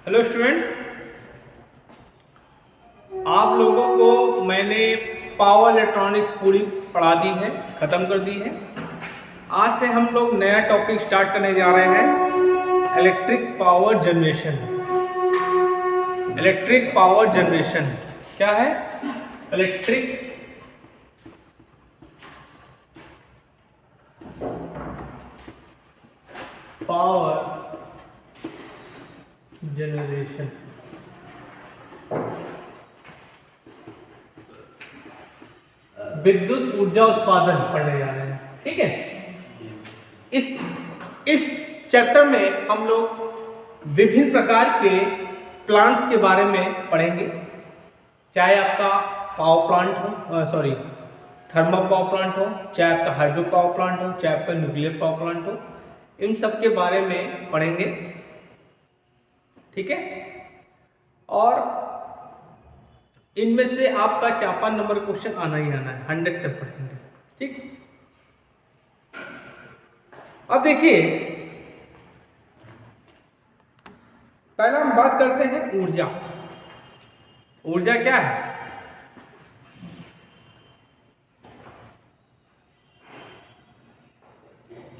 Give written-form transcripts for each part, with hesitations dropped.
Hello students, आप लोगों को मैंने पावर इलेक्ट्रॉनिक्स पूरी पढ़ा दी है, ख़त्म कर दी है। आज से हम लोग नया टॉपिक स्टार्ट करने जा रहे हैं, electric power generation. Electric power generation क्या है? Electric power generation. विद्युत ऊर्जा उत्पादन पढ़ने जा रहे हैं, ठीक है। इस चैप्टर में हम लोग विभिन्न प्रकार के प्लांट्स के बारे में पढ़ेंगे, चाहे आपका पावर प्लांट हो, थर्मल पावर प्लांट हो, चाहे आपका हाइड्रो पावर प्लांट हो, चाहे आपका न्यूक्लियर पावर प्लांट हो, इन सब के बारे में पढ़ेंगे, ठीक है। और इनमें से आपका 4-5 नंबर क्वेश्चन आना ही आना है, 110%, ठीक। अब देखिए, पहला हम बात करते हैं ऊर्जा। ऊर्जा क्या है?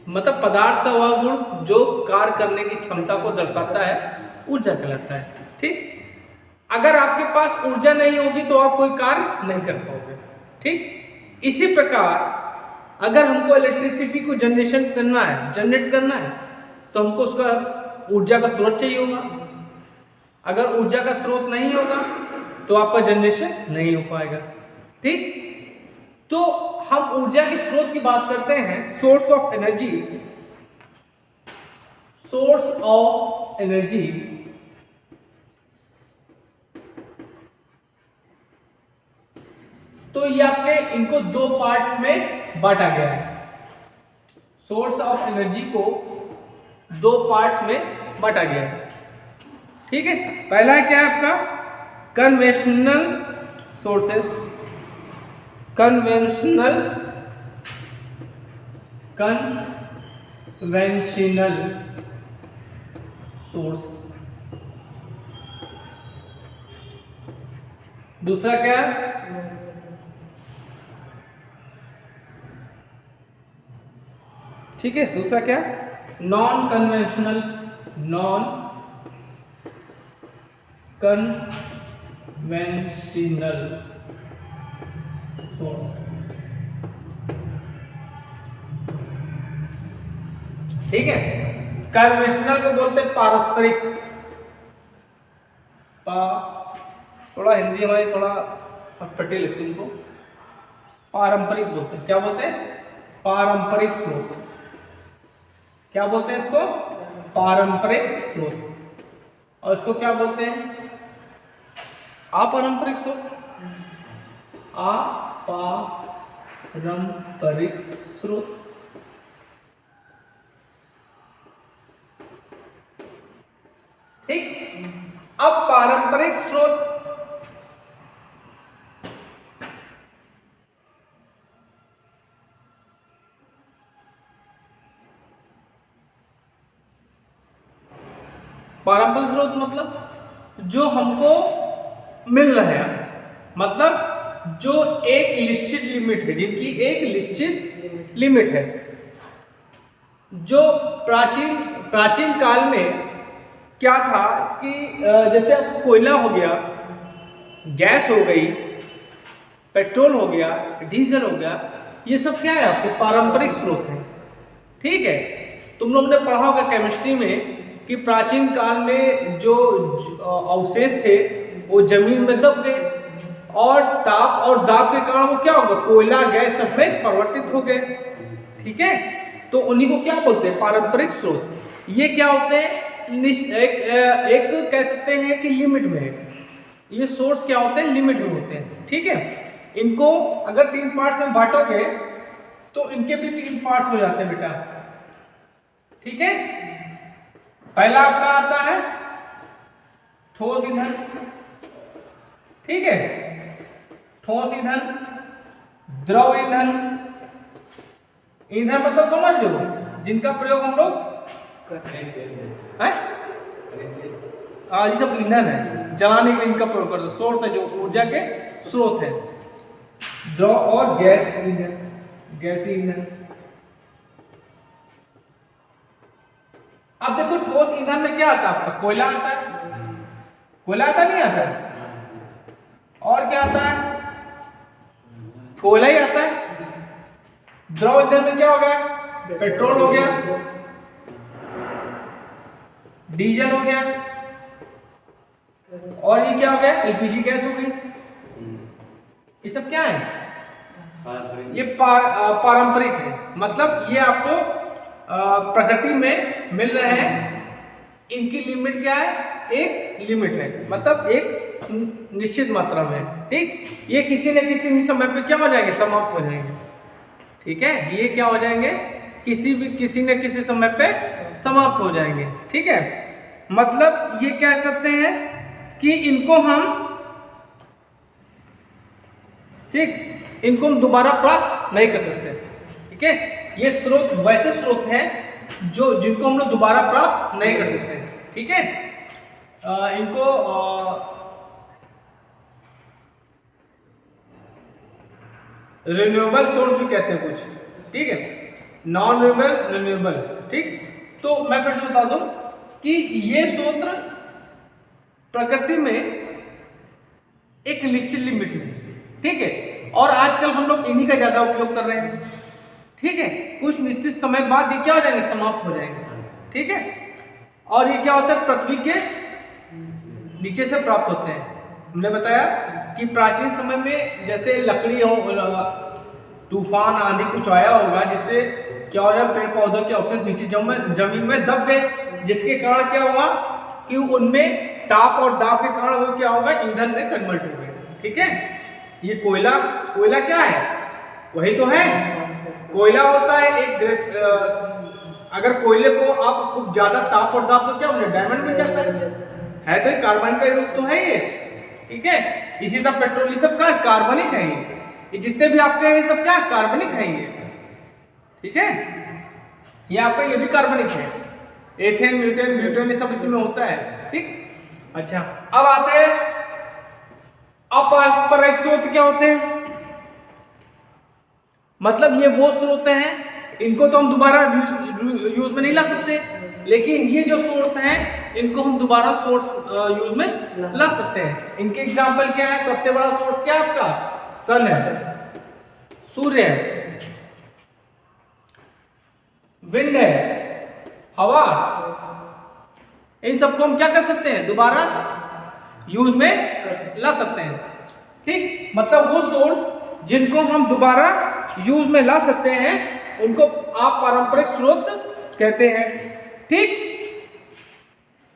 मतलब पदार्थ का वह गुण जो कार्य करने की क्षमता को दर्शाता है, ऊर्जा कहलाता है, ठीक। अगर आपके पास ऊर्जा नहीं होगी तो आप कोई कार्य नहीं कर पाओगे, ठीक। इसी प्रकार अगर हमको इलेक्ट्रिसिटी को जनरेट करना है तो हमको उसका ऊर्जा का स्रोत चाहिए होगा। अगर ऊर्जा का स्रोत नहीं होगा तो आपका जनरेशन नहीं हो पाएगा, ठीक। तो हम ऊर्जा के स्रोत की बात करते हैं, source of energy. Source of energy तो ये आपके इनको दो पार्ट्स में बांटा गया है। सोर्स ऑफ एनर्जी को दो पार्ट्स में बांटा गया है, ठीक है। पहला क्या है आपका कन्वेंशनल सोर्सेस। Conventional source. दूसरा क्या है? ठीक है, दूसरा क्या? नॉन कन्वेंशनल सोर्स, ठीक है। कन्वेंशनल को बोलते हैं पारस्परिक। थोड़ा हिंदी हमारी थोड़ा अटपटी लगती है, इनको पारंपरिक बोलते हैं। क्या बोलते हैं? पारंपरिक स्रोत। क्या बोलते हैं इसको? पारंपरिक स्रोत। और इसको क्या बोलते हैं? अपारंपरिक स्रोत। अपारंपरिक स्रोत, ठीक। अब पारंपरिक स्रोत मतलब जो हमको मिल रहे हैं, मतलब जो एक निश्चित लिमिट है, जिनकी एक निश्चित लिमिट है। जो प्राचीन काल में क्या था कि जैसे अब कोयला हो गया, गैस हो गई, पेट्रोल हो गया, डीजल हो गया, ये सब क्या है? आपके पारंपरिक स्रोत हैं, ठीक है। तुम लोग ने पढ़ा होगा केमिस्ट्री में कि प्राचीन काल में जो अवशेष थे वो जमीन में दब गए और दाब के कारण वो क्या होगा? कोयला, गैस सब में परिवर्तित हो गए, ठीक है। तो उन्हीं को क्या बोलते हैं? पारंपरिक स्रोत। ये क्या होते हैं? एक कह सकते हैं कि लिमिट में है। ये सोर्स क्या होते हैं? लिमिट में होते हैं, ठीक है। इनको अगर 3 पार्ट्स में बांटोगे तो इनके भी 3 पार्ट्स हो जाते हैं बेटा, ठीक है। पहला आपका आता है ठोस ईंधन, ठीक है। ठोस ईंधन, द्रव ईंधन। ईंधन मतलब समझ लो, जिनका प्रयोग हम लोग ये सब ईंधन है, जलाने के लिए इनका प्रयोग करते हैं, सोर्स है जो ऊर्जा के स्रोत है। द्रव और गैस ईंधन, गैसीय ईंधन। अब देखो ठोस ईंधन में क्या आता है आपका, कोयला आता है, कोयला आता नहीं आता है, और क्या आता है, कोयला ही आता है। द्रव ईंधन में क्या हो गया, पेट्रोल हो गया, डीजल हो गया, और ये क्या हो गया, एलपीजी गैस हो गई। ये सब क्या है, ये पारंपरिक है, मतलब ये आपको प्रकृति में मिल रहे हैं। इनकी लिमिट क्या है, एक लिमिट है, मतलब एक निश्चित मात्रा में, ठीक। ये किसी न किसी समय पे क्या हो जाएंगे, समाप्त हो जाएंगे, ठीक है। ये क्या हो जाएंगे, किसी न किसी समय पे समाप्त हो जाएंगे, ठीक है। मतलब ये कह सकते हैं कि इनको हम, ठीक, इनको हम दोबारा प्राप्त नहीं कर सकते, ठीक है। ये स्रोत वैसे स्रोत हैं जो जिनको हम लोग दोबारा प्राप्त नहीं कर सकते, ठीक है। इनको रिन्यूएबल सोर्स भी कहते हैं कुछ, ठीक है, नॉन रिन्यूएबल, ठीक। तो मैं फिर से बता दूं कि ये सूत्र प्रकृति में एक निश्चित लिमिट में, ठीक है, और आजकल हम लोग इन्हीं का ज्यादा उपयोग कर रहे हैं, ठीक है। कुछ निश्चित समय बाद ये क्या हो जाएंगे, समाप्त हो जाएंगे, ठीक है। और ये क्या होता है, पृथ्वी के नीचे से प्राप्त होते हैं। हमने बताया कि प्राचीन समय में जैसे लकड़ी हो, तूफान आंधी कुछ आया होगा, जिससे क्या हो रहा है, पेड़ पौधों के अवशेष नीचे जमीन में दब गए, जिसके कारण क्या हुआ कि उनमें ताप और दाब के कारण वो क्या होगा, ईंधन में कन्वर्ट हो गए, ठीक है। ये कोयला क्या है, वही तो है, कोयला होता है एक अगर कोयले को आप खूब ज्यादा ताप और दाब तो क्या होगा, डायमंड बन जाता है तो कार्बन का रूप तो है ये, ठीक है। इसी तरह पेट्रोल, ये सब क्या कार्बनिक है, ये जितने भी आपके हैं ये सब क्या कार्बनिक है ये, ठीक है। ये आपका ये भी कार्बनिक है, एथेन म्यूटेन ब्यूटेन ये सब इसमें होता है, ठीक। अच्छा, अब आते हैं अपरैखिक स्रोत क्या होते हैं, मतलब ये वो स्रोत हैं, इनको तो हम दोबारा यूज में नहीं ला सकते, लेकिन ये जो स्रोत हैं इनको हम दोबारा सोर्स यूज में ला सकते हैं। इनके एग्जाम्पल क्या है, सबसे बड़ा सोर्स क्या है आपका, सन है, सूर्य है, विंड है, हवा, इन सबको हम क्या कर सकते हैं, दोबारा यूज में ला सकते हैं, ठीक। मतलब वो सोर्स जिनको हम दोबारा यूज में ला सकते हैं उनको आप पारंपरिक स्रोत कहते हैं, ठीक।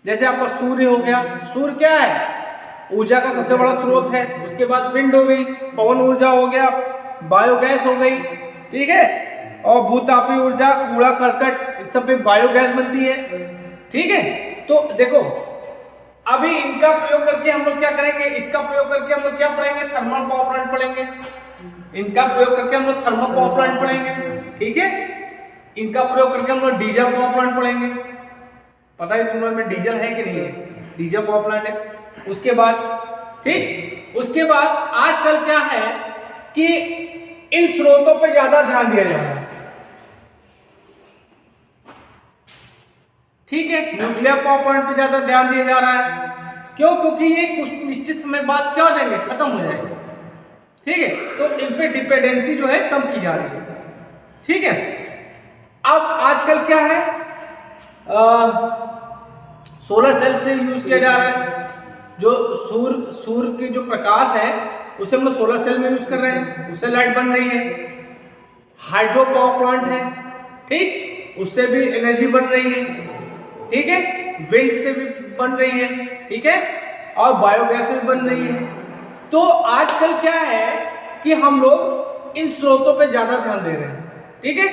जैसे आपका सूर्य हो गया, सूर्य क्या है, ऊर्जा का सबसे बड़ा स्रोत है। उसके बाद विंड हो गई, पवन ऊर्जा हो गया, बायोगैस हो गई, ठीक है, और भूतापीय ऊर्जा, कूड़ा करकट, इस सब पे बायोगैस बनती है, ठीक है। तो देखो अभी इनका प्रयोग करके हम लोग क्या करेंगे, इसका प्रयोग करके हम लोग क्या पढ़ेंगे, थर्मल पावर प्लांट पढ़ेंगे। इनका प्रयोग करके हम लोग थर्मल पावर प्लांट पढ़ेंगे, ठीक है। इनका प्रयोग करके हम लोग डीजल पावर प्लांट पढ़ेंगे। पता है तुम लोग में डीजल है कि नहीं है, डीजल पावर प्लांट है। उसके बाद, ठीक, उसके बाद आजकल क्या है कि इन स्रोतों पे ज्यादा ध्यान दिया जा रहा है, ठीक है। न्यूक्लियर पावर प्लांट पे ज्यादा ध्यान दिया जा रहा है, क्यों, क्योंकि ये कुछ निश्चित समय बाद क्या हो जाएंगे, खत्म हो जाएंगे, ठीक है। तो इन पे डिपेंडेंसी जो है कम की जा रही है, ठीक है। अब आजकल क्या है, सोलर सेल से यूज किया जा रहा है, जो सूर्य की जो प्रकाश है उसे हम लोग सोलर सेल में यूज कर रहे हैं, उससे लाइट बन रही है। हाइड्रो पावर प्लांट है, ठीक, उससे भी एनर्जी बन रही है, ठीक है। विंड से भी बन रही है, ठीक है, और बायोगैस से भी बन रही है। तो आजकल क्या है कि हम लोग इन स्रोतों पे ज्यादा ध्यान दे रहे हैं, ठीक है।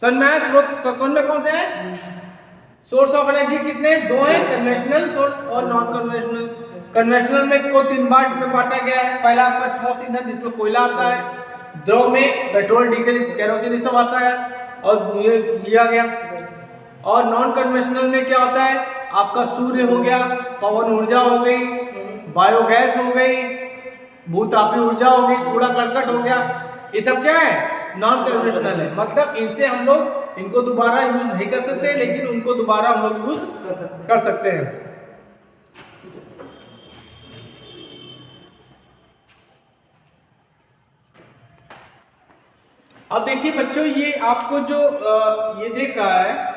सन में स्रोत, सन में कौन से हैं, सोर्स ऑफ एनर्जी कितने, दो हैं, कन्वेंशनल सोर्स और नॉन कन्वेंशनल। कन्वेंशनल में को 3 पार्ट में बांटा गया है। पहला आपका ठोस ईंधन जिसमें कोयला आता है, द्रव में पेट्रोल डीजल केरोसिन सब आता है और ये आ गया। और नॉन कन्वेंशनल में क्या होता है, आपका सूर्य हो गया, पवन ऊर्जा हो गई, बायोगैस हो गई, भूतापी ऊर्जा हो गई, कूड़ा करकट हो गया, ये सब क्या है, नॉन कन्वेंशनल है। मतलब इनसे हम लोग इनको दोबारा यूज नहीं कर सकते, लेकिन उनको दोबारा हम लोग यूज कर सकते हैं। अब देखिए बच्चों, ये आपको जो ये देख रहा है,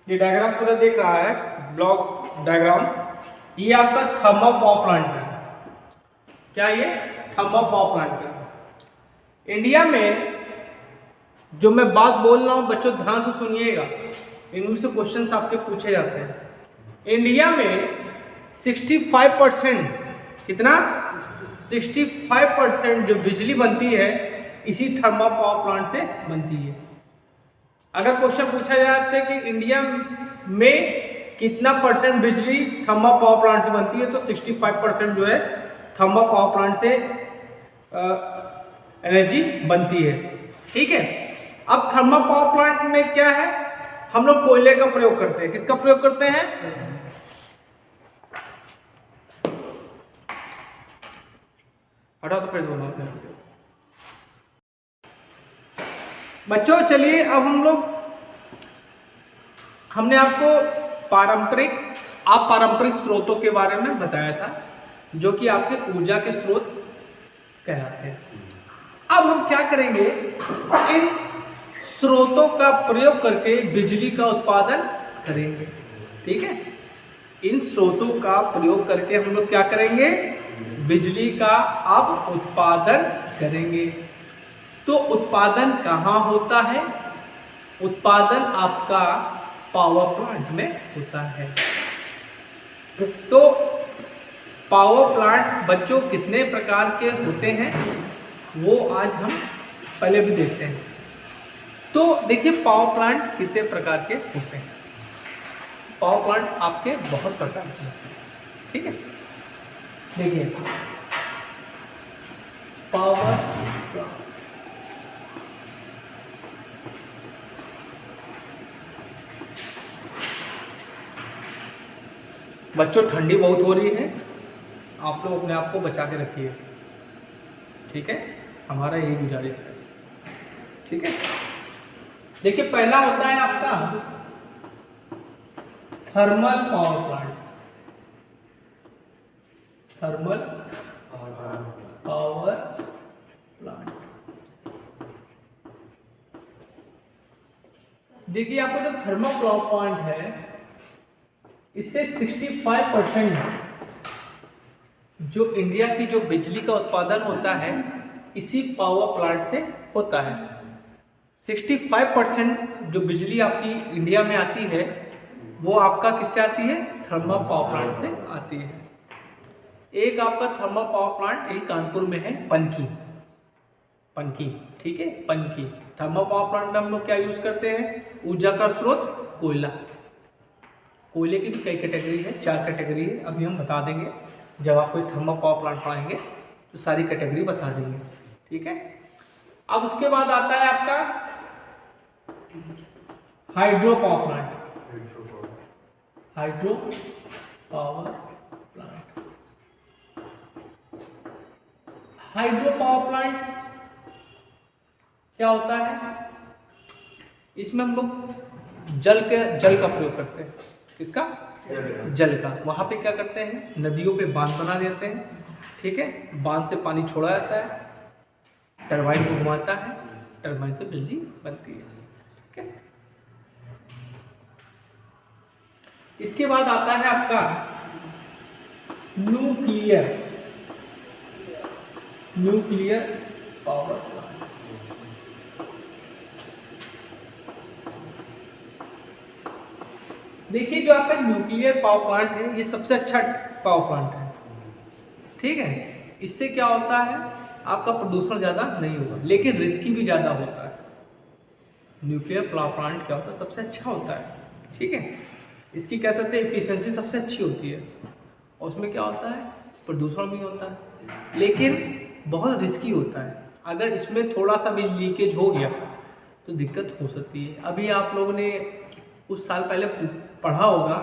ये डायग्राम पूरा देख रहा है, ब्लॉक डायग्राम, ये आपका थर्मल पावर प्लांट है। क्या ये थर्मल पावर प्लांट है। इंडिया में जो मैं बात बोल रहा हूँ बच्चों ध्यान से सुनिएगा, इनमें से क्वेश्चंस आपके पूछे जाते हैं। इंडिया में 65%, कितना 65% जो बिजली बनती है इसी थर्मल पावर प्लांट से बनती है। अगर क्वेश्चन पूछा जाए आपसे कि इंडिया में कितना परसेंट बिजली थर्मल पावर प्लांट से बनती है, तो 65% जो है थर्मल पावर प्लांट से एनर्जी बनती है। ठीक है। अब थर्मल पावर प्लांट में क्या है, हम लोग कोयले का प्रयोग करते हैं। किसका प्रयोग करते हैं, हटा तो फिर बोलो बच्चों। चलिए अब हमने आपको पारंपरिक स्रोतों के बारे में बताया था, जो कि आपके ऊर्जा के स्रोत कहलाते हैं। अब हम क्या करेंगे, इन स्रोतों का प्रयोग करके बिजली का उत्पादन करेंगे। ठीक है। इन स्रोतों का प्रयोग करके हम लोग क्या करेंगे, बिजली का अब उत्पादन करेंगे। तो उत्पादन कहाँ होता है, उत्पादन आपका पावर प्लांट में होता है। तो पावर प्लांट बच्चों कितने प्रकार के होते हैं वो आज हम पहले भी देखते हैं। तो देखिए पावर प्लांट कितने प्रकार के होते हैं। पावर प्लांट आपके बहुत प्रकार के होते हैं। ठीक है। देखिए पावर प्लांट, बच्चों ठंडी बहुत हो रही है, आप लोग अपने आप को बचा के रखिए। ठीक है, हमारा यही गुजारिश है। ठीक है। देखिए पहला होता है आपका thermal power plant. Thermal power plant, देखिए आपका जो थर्मल पावर प्लांट है इससे 65% जो इंडिया की जो बिजली का उत्पादन होता है इसी पावर प्लांट से होता है। 65% जो बिजली आपकी इंडिया में आती है वो आपका किससे आती है, थर्मल पावर प्लांट से आती है। एक आपका थर्मल पावर प्लांट यही कानपुर में है, पनकी। ठीक है, पनकी थर्मल पावर प्लांट में हम लोग क्या यूज करते हैं, ऊर्जा का स्रोत कोयला। कोयले की भी कई कैटेगरी है, 4 कैटेगरी है, अभी हम बता देंगे जब आप कोई थर्मल पावर प्लांट पढ़ाएंगे तो सारी कैटेगरी बता देंगे। ठीक है। अब उसके बाद आता है आपका hydro power plant. Hydro power plant, hydro power plant क्या होता है, इसमें हम लोग जल का प्रयोग करते हैं। किसका, जल का। वहां पे क्या करते हैं, नदियों पे बांध बना देते हैं। ठीक है, बांध से पानी छोड़ा जाता है, टरबाइन को घुमाता है, टरबाइन से बिजली बनती है। ठीक है। इसके बाद आता है आपका न्यूक्लियर पावर प्लांट। देखिए जो आपका न्यूक्लियर पावर प्लांट है ये सबसे अच्छा पावर प्लांट है। ठीक है। इससे क्या होता है, आपका प्रदूषण ज़्यादा नहीं होगा, लेकिन रिस्की भी ज़्यादा होता है। न्यूक्लियर पावर प्लांट क्या होता है, सबसे अच्छा होता है। ठीक है। इसकी कह सकते हैं एफिशिएंसी सबसे अच्छी होती है, और उसमें क्या होता है, प्रदूषण भी होता है, लेकिन बहुत रिस्की होता है। अगर इसमें थोड़ा सा भी लीकेज हो गया तो दिक्कत हो सकती है। अभी आप लोगों ने कुछ साल पहले पढ़ा होगा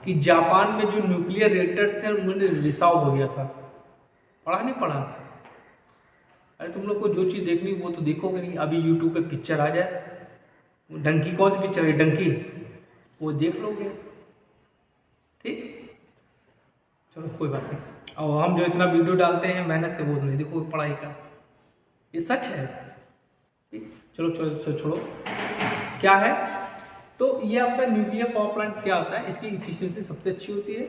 कि जापान में जो न्यूक्लियर रिएक्टर थे उन्हें रिसाव हो गया था। पढ़ा नहीं पढ़ा? अरे तुम लोग को जो चीज़ देखनी वो तो देखोगे नहीं। अभी यूट्यूब पे पिक्चर आ जाए, डंकी, कौन सी पिक्चर है डंकी, वो देख लोगे। ठीक, चलो कोई बात नहीं। और हम जो इतना वीडियो डालते हैं मेहनत से, वो नहीं देखो पढ़ाई का, ये सच है। ठीक, चलो छोड़ो। क्या है, तो ये आपका न्यूक्लियर पावर प्लांट क्या होता है, इसकी इफिशियंसी सबसे अच्छी होती है,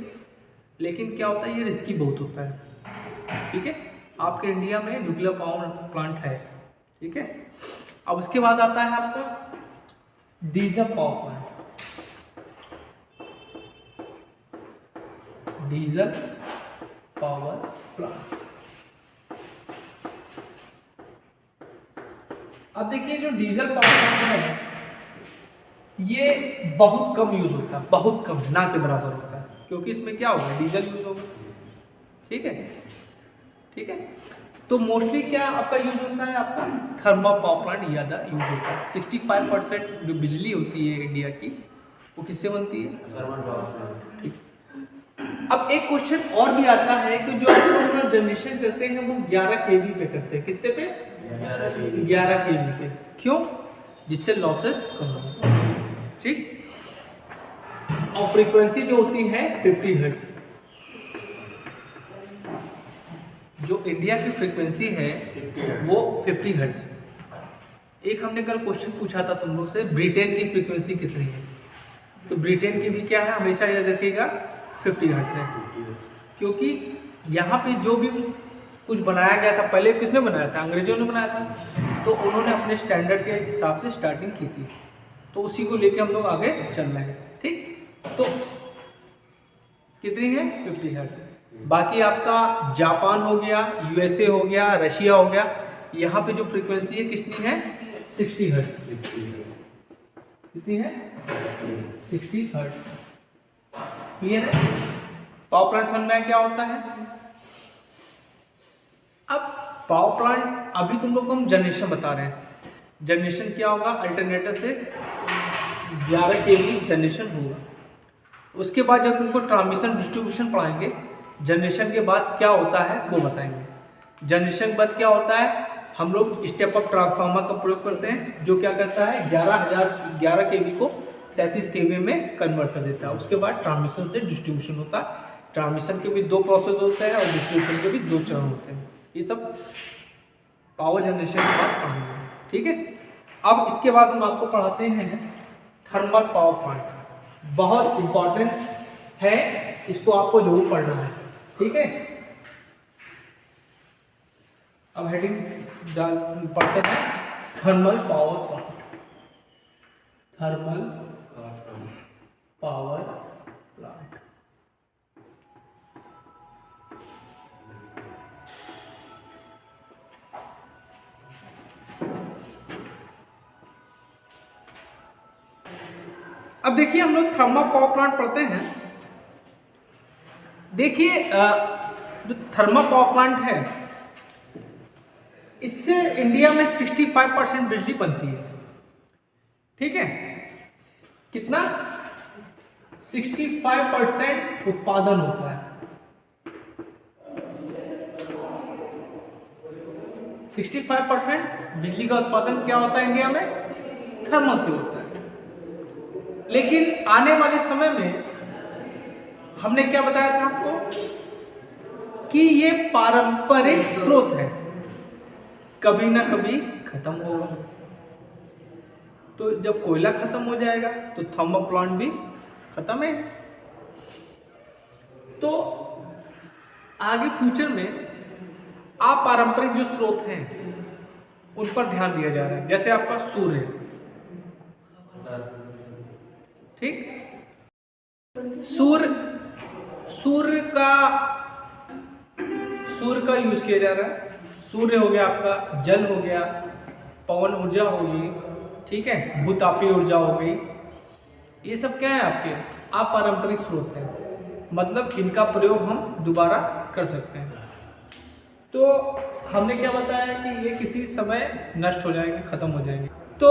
लेकिन क्या होता है ये रिस्की बहुत होता है। ठीक है, आपके इंडिया में न्यूक्लियर पावर प्लांट है। ठीक है, अब उसके बाद आता है आपका diesel power plant. Diesel power plant, अब देखिए जो डीजल पावर प्लांट है ये बहुत कम यूज होता है, बहुत कम, ना के बराबर होता है, क्योंकि इसमें क्या होगा, डीजल यूज होगा। ठीक है, ठीक है, तो मोस्टली क्या आपका यूज होता है, आपका थर्मल पावर प्लांट ज़्यादा यूज होता है। 65% जो बिजली होती है इंडिया की वो किससे बनती है, थर्मल पावर प्लांट। ठीक, अब एक क्वेश्चन और भी आता है कि जो आप लोग जनरेशन करते हैं वो 11 kV पे करते हैं, कितने पे, 11 kV पे, क्यों, जिससे लॉसेस कम हो। ठीक, और फ्रीक्वेंसी जो होती है 50 हर्ट्ज, जो इंडिया की फ्रीक्वेंसी है वो 50 हर्ट्ज। एक हमने कल क्वेश्चन पूछा था तुम लोग से, ब्रिटेन की फ्रीक्वेंसी कितनी है, तो ब्रिटेन की भी क्या है, हमेशा याद रखिएगा 50 हर्ट्ज है, क्योंकि यहाँ पे जो भी कुछ बनाया गया था, पहले किसने बनाया था, अंग्रेजों ने बनाया था, तो उन्होंने अपने स्टैंडर्ड के हिसाब से स्टार्टिंग की थी, तो उसी को लेके हम लोग आगे चल रहे हैं। ठीक, तो कितनी है, 50 हर्ट्ज। बाकी आपका जापान हो गया, यूएसए हो गया, रशिया हो गया, यहाँ पे जो फ्रीक्वेंसी है कितनी है, 60 हर्ट्ज। कितनी है, 60 हर्ट्ज। क्लियर है, पावर प्लांट समझ में क्या होता है। अब पावर प्लांट, अभी तुम लोग को हम जनरेशन बता रहे हैं, जनरेशन क्या होगा, अल्टरनेटर से 11 kV जनरेशन होगा। उसके बाद जब तुमको ट्रांसमिशन डिस्ट्रीब्यूशन पढ़ाएंगे, जनरेशन के बाद क्या होता है वो बताएंगे। जनरेशन के बाद क्या होता है, हम लोग स्टेप अप ट्रांसफार्मर का प्रयोग करते हैं, जो क्या करता है 11 kV को 33 kV में कन्वर्ट कर देता है। उसके बाद ट्रांसमिशन से डिस्ट्रीब्यूशन होता है। ट्रांसमिशन के भी 2 प्रोसेस होते हैं और डिस्ट्रीब्यूशन के भी 2 चरण होते हैं। ये सब पावर जनरेशन के बाद पढ़ाएंगे। ठीक है, अब इसके बाद हम आपको पढ़ाते हैं थर्मल पावर प्लांट, बहुत इंपॉर्टेंट है, इसको आपको जरूर पढ़ना है। ठीक है, अब हेडिंग पढ़ते हैं thermal power plant. Thermal power plant, अब देखिए हम लोग थर्मल पावर प्लांट पढ़ते हैं। देखिए जो थर्मल पावर प्लांट है, इससे इंडिया में 65% बिजली बनती है। ठीक है, कितना, 65% उत्पादन होता है। 65% बिजली का उत्पादन क्या होता है इंडिया में, थर्मल से होता है। लेकिन आने वाले समय में हमने क्या बताया था आपको कि ये पारंपरिक स्रोत है, कभी ना कभी खत्म होगा। तो जब कोयला खत्म हो जाएगा तो थर्मल प्लांट भी खत्म है। तो आगे फ्यूचर में अपारंपरिक जो स्रोत हैं उन पर ध्यान दिया जा रहा है, जैसे आपका सूर्य। ठीक, सूर्य का यूज किया जा रहा है। सूर्य हो गया आपका, जल हो गया, पवन ऊर्जा होगी, ठीक है, भूतापीय ऊर्जा हो गई, ये सब क्या है आपके अपारंपरिक स्रोत है, मतलब इनका प्रयोग हम दोबारा कर सकते हैं। तो हमने क्या बताया कि ये किसी समय नष्ट हो जाएंगे, खत्म हो जाएंगे। तो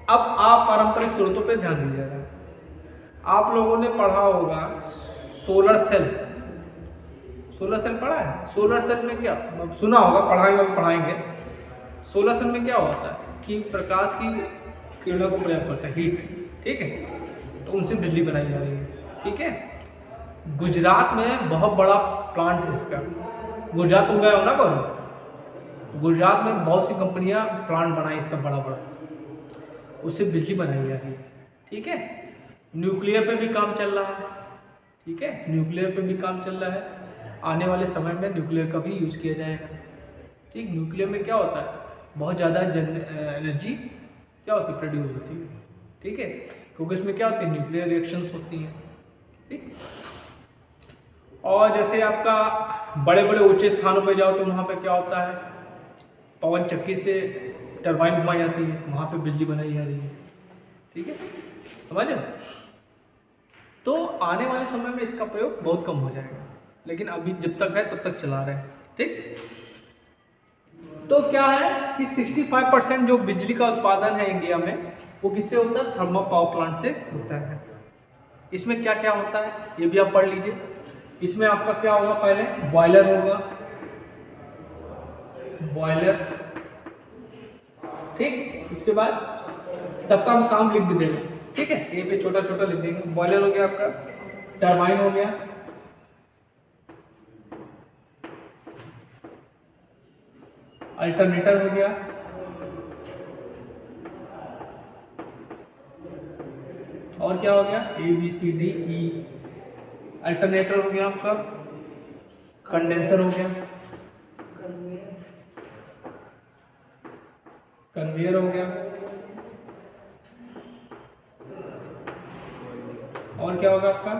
अब अपारंपरिक स्रोतों पे ध्यान दिया जा रहा है। आप लोगों ने पढ़ा होगा सोलर सेल। सोलर सेल पढ़ा है? सोलर सेल में क्या सुना होगा, पढ़ाएंगे। सोलर सेल में क्या होता है कि प्रकाश की किरणों को प्रयोग करता है, हीट, ठीक है, तो उनसे बिजली बनाई जा रही है, ठीक है। गुजरात में बहुत बड़ा प्लांट है इसका। गुजरात तुम गए हो ना करो? गुजरात में बहुत सी कंपनियां प्लांट बनाई इसका बड़ा बड़ा, उससे बिजली बनाई जा रही है, ठीक है। न्यूक्लियर पे भी काम चल रहा है, ठीक है, न्यूक्लियर पे भी काम चल रहा है। आने वाले समय में न्यूक्लियर का भी यूज़ किया जाएगा, ठीक। न्यूक्लियर में क्या होता है, बहुत ज़्यादा एनर्जी क्या होती है, प्रोड्यूस होती है, ठीक है, क्योंकि इसमें क्या होती है, न्यूक्लियर रिएक्शंस होती हैं, ठीक। और जैसे आपका बड़े बड़े ऊंचे स्थानों पे जाओ तो वहाँ पे क्या होता है, पवन चक्की से टरबाइन घुमाई जाती है, वहाँ पे बिजली बनाई जा रही है, ठीक है, समझे। तो आने वाले समय में इसका प्रयोग बहुत कम हो जाएगा, लेकिन अभी जब तक है तब तक चला रहे हैं, ठीक। तो क्या है कि 65% जो बिजली का उत्पादन है इंडिया में वो किससे होता है, थर्मल पावर प्लांट से होता है। इसमें क्या क्या होता है ये भी आप पढ़ लीजिए। इसमें आपका क्या होगा, पहले बॉयलर होगा, बॉयलर, ठीक। उसके बाद सबका हम काम लिख भी देंगे, ठीक है, ये पे छोटा छोटा लिख देंगे। बॉयलर हो गया आपका, टरबाइन हो गया, अल्टरनेटर हो गया, और क्या हो गया, ABCDE, अल्टरनेटर हो गया आपका, कंडेंसर हो गया, कन्वेयर हो गया, और क्या होगा आपका,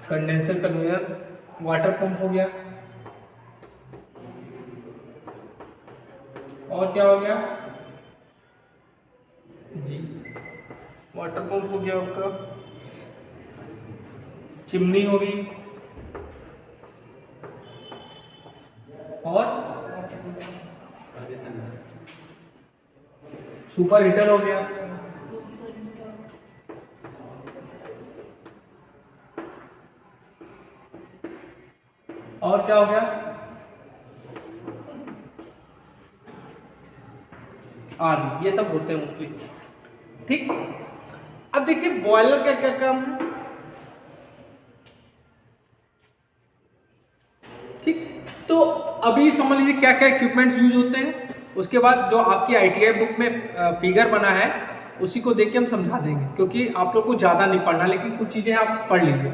कंडेंसर, कन्वेयर, वाटर पंप हो गया, और क्या हो गया जी, वाटर पंप हो गया आपका, चिमनी होगी, और सुपर हीटर हो गया, और क्या हो गया, आदि, ये सब होते हैं मोस्टली, ठीक। अब देखिए बॉयलर का क्या काम है, ठीक। तो अभी समझ लीजिए क्या क्या इक्विपमेंट्स यूज होते हैं, उसके बाद जो आपकी ITI बुक में फिगर बना है उसी को देख के हम समझा देंगे, क्योंकि आप लोग को ज़्यादा नहीं पढ़ना, लेकिन कुछ चीज़ें आप पढ़ लीजिए,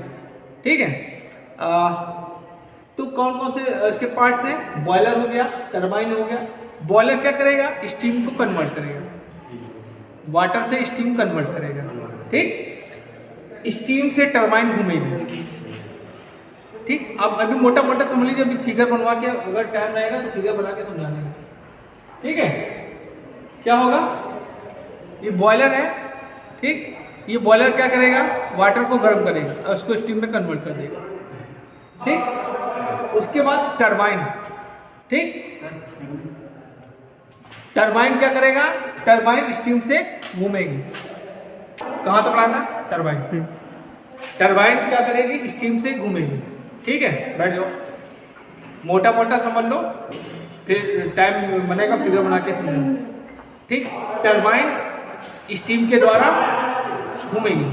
ठीक है। तो कौन कौन से इसके पार्ट्स हैं, बॉयलर हो गया, टरबाइन हो गया। बॉयलर क्या करेगा, स्टीम को कन्वर्ट करेगा, वाटर से स्टीम कन्वर्ट करेगा, ठीक। स्टीम से टरबाइन घूमेगी, ठीक। अब अभी मोटा मोटा समझ लीजिए, अभी फिगर बनवा के, अगर टाइम रहेगा तो फिगर बना के समझा देंगे, ठीक है। क्या होगा, ये बॉयलर है, ठीक। ये बॉयलर क्या करेगा, वाटर को गर्म करेगा और उसको स्टीम में कन्वर्ट कर देगा, ठीक। उसके बाद टरबाइन, ठीक। टरबाइन क्या करेगा, टरबाइन स्टीम से घूमेगी, कहाँ तक पढ़ा था, टरबाइन। टरबाइन क्या करेगी, स्टीम से घूमेगी, ठीक है। बैठ जाओ, मोटा मोटा समझ लो, फिर टाइम बनेगा फिगर बना के समझो, ठीक। टरबाइन स्टीम के द्वारा घूमेगी।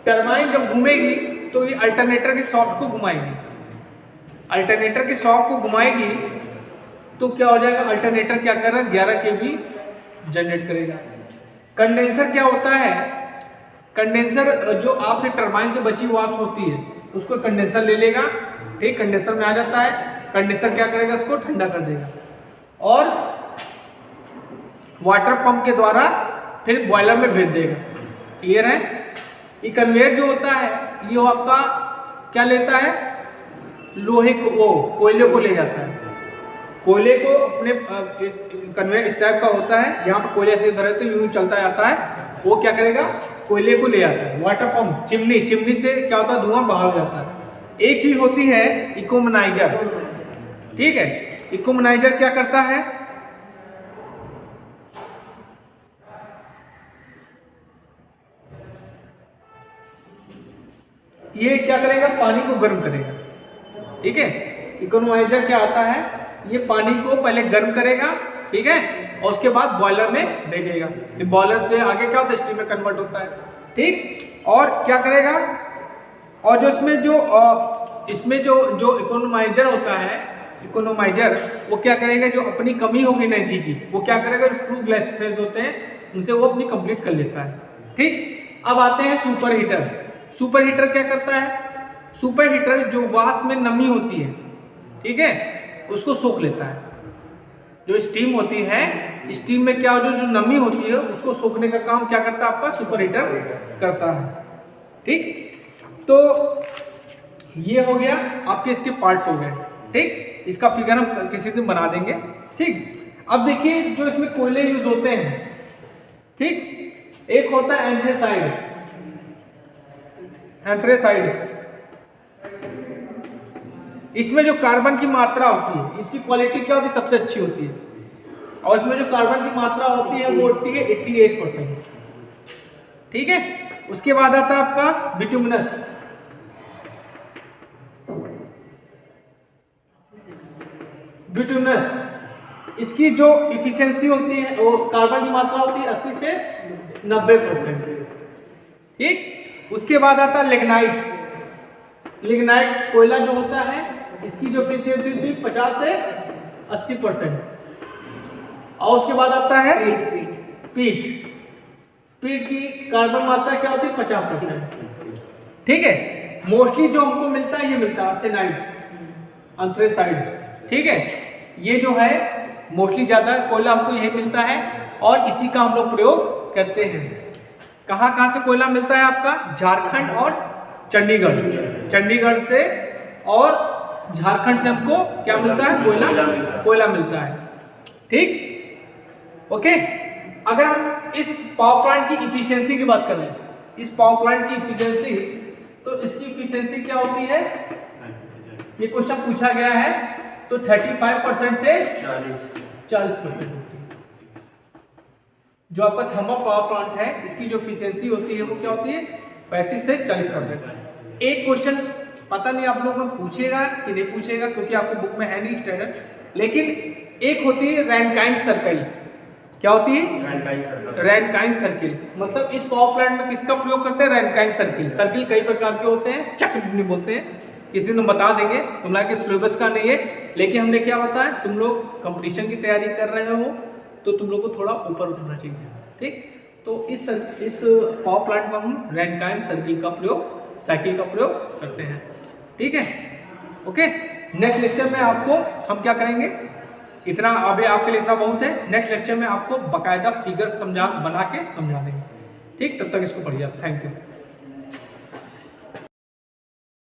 टरबाइन जब घूमेगी तो ये अल्टरनेटर के शॉफ्ट को घुमाएगी, अल्टरनेटर के शॉफ्ट को घुमाएगी तो क्या हो जाएगा, अल्टरनेटर क्या कर रहा है, 11 kV जनरेट करेगा। कंडेंसर क्या होता है, कंडेंसर जो आपसे टरबाइन से बची हुई वाष्प होती है उसको कंडेंसर ले लेगा, ठीक। कंडेंसर में आ जाता है, कंडेंसर क्या करेगा, उसको ठंडा कर देगा और वाटर पंप के द्वारा फिर बॉयलर में भेज देगा, क्लियर है। ये कन्वेयर जो होता है ये आपका क्या लेता है, लोहे को, वो कोयले को ले जाता है, कोयले को अपने कन्वेयर इस टाइप का होता है, यहाँ पर कोयले ऐसे धरे तो यूं चलता जाता है, वो क्या करेगा, कोयले को ले आता है। वाटर पंप, चिमनी, चिमनी से क्या होता है, धुआं बाहर हो जाता है। एक चीज होती है इकोमनाइजर, ठीक है। इकोमनाइजर क्या करता है, ये क्या करेगा, पानी को गर्म करेगा। ठीक है, इकोनोमाइजर क्या आता है, ये पानी को पहले गर्म करेगा, ठीक है, और उसके बाद बॉयलर में भेजेगा। फिर बॉयलर से आगे क्या होता है, स्टीम में कन्वर्ट होता है। ठीक, और क्या करेगा, और जो इसमें जो इकोनोमाइजर होता है, इकोनोमाइजर वो क्या करेगा, जो अपनी कमी होगी एनर्जी की, वो क्या करेगा, जो फ्लू गैसेस होते हैं उनसे वो अपनी कंप्लीट कर लेता है। ठीक, अब आते हैं सुपर हीटर। सुपर हीटर क्या करता है, सुपर हीटर जो वाष्प में नमी होती है, ठीक है, उसको सोख लेता है। जो स्टीम होती है, स्टीम में क्या जो नमी होती है उसको सोखने का काम क्या करता है, आपका सुपर हीटर करता है। ठीक, तो ये हो गया आपके इसके पार्ट्स हो गए। ठीक, इसका फिगर हम किसी दिन बना देंगे। ठीक, अब देखिए जो इसमें कोयले यूज होते हैं, ठीक, एक होता है एंथ्रेसाइड। एंथ्रेसाइड, इसमें जो कार्बन की मात्रा होती है, इसकी क्वालिटी क्या होती है, सबसे अच्छी होती है, और इसमें जो कार्बन की मात्रा होती है वो होती है 88%। ठीक है, उसके बाद आता है आपका बिटुमिनस। बिटुमिनस, इसकी जो इफिशियंसी होती है, वो कार्बन की मात्रा होती है 80 से 90%। ठीक, उसके बाद आता है लिग्नाइट। लिग्नाइट कोयला जो होता है, इसकी जो इफिशियंसी होती है 50 से 80%। और उसके बाद आता है पीट। पीट की कार्बन मात्रा क्या होती है 50%। ठीक है, मोस्टली जो हमको मिलता है ये मिलता है आर्सेनाइड, एंथ्रेसाइड। ठीक है, ये जो है मोस्टली ज्यादा कोयला हमको यही मिलता है और इसी का हम लोग प्रयोग करते हैं। कहाँ से कोयला मिलता है आपका, झारखंड और चंडीगढ़। चंडीगढ़ से और झारखंड से हमको क्या मिलता है, कोयला मिलता है। ठीक, ओके, अगर हम इस पावर प्लांट की इफिशियंसी की बात करें, इस पावर प्लांट की इफिशियंसी, तो इसकी इफिशियंसी क्या होती है, ये क्वेश्चन पूछा गया है, तो 35% से 40% होती है। जो आपका थर्मल पावर प्लांट है, इसकी जो इफिशियंसी होती है वो क्या होती है, 35 से 40%। एक क्वेश्चन पता नहीं आप लोगों को पूछेगा कि नहीं पूछेगा, क्योंकि आपको बुक में है नहीं स्टैंडर्ड, लेकिन एक होती है रैनकाइंड सर्किल। क्या होती है, रैनकाइंड सर्किल। मतलब इस पावर प्लांट में किसका प्रयोग करते हैं, रैनकाइंड सर्किल। सर्किल कई प्रकार के होते हैं, चक्र नहीं बोलते हैं, किसी दिन हम बता देंगे, तुम लोग के सिलेबस का नहीं है, लेकिन हमने क्या बताया, तुम लोग कंपटीशन की तैयारी कर रहे हो तो तुम लोग को थोड़ा ऊपर उठना चाहिए। ठीक, तो इस पावर प्लांट में हम रैनकाइंड सर्किल का प्रयोग, साइकिल का प्रयोग करते हैं। ठीक है, ओके। नेक्स्ट लेक्चर में आपको हम क्या करेंगे, इतना अभी आपके लिए इतना बहुत है, नेक्स्ट लेक्चर में आपको बकायदा फिगर बना के समझा देंगे। ठीक, तब तक इसको पढ़िए। Thank you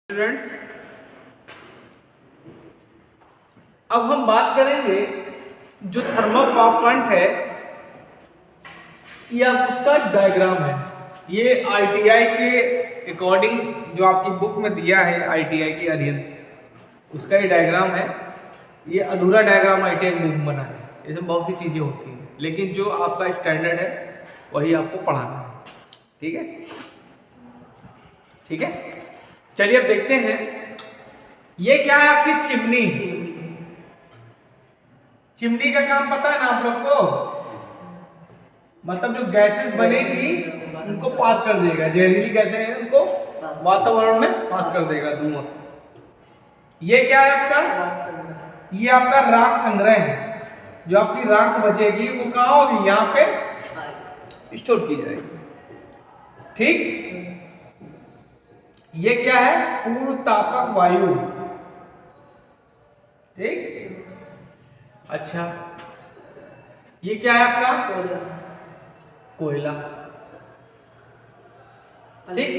students. अब हम बात करेंगे जो थर्मल पावर प्लांट है, यह उसका डायग्राम है। ये ITI के अकॉर्डिंग जो आपकी बुक में दिया है, ITI की अरिहंत, उसका ये डायग्राम है। ये अधूरा डायग्राम ITI बुक में बना है, इसमें बहुत सी चीज़ें होती हैं, लेकिन जो आपका स्टैंडर्ड है वही आपको पढ़ाना है। ठीक है, ठीक है, चलिए अब देखते हैं। ये क्या है, आपकी चिमनी। चिमनी का काम पता है ना आप लोग को, मतलब जो गैसेस बनेगी उनको पास कर देगा, जहरीली गैसें हैं उनको वातावरण में पास कर देगा धुआं। ये क्या है आपका, ये आपका राख संग्रह है। जो आपकी राख बचेगी वो कहाँ होगी, यहाँ पे स्टोर की जाएगी। ठीक, ये क्या है, पूर्व तापक वायु। ठीक, अच्छा, ये क्या है आपका, कोयला। ठीक,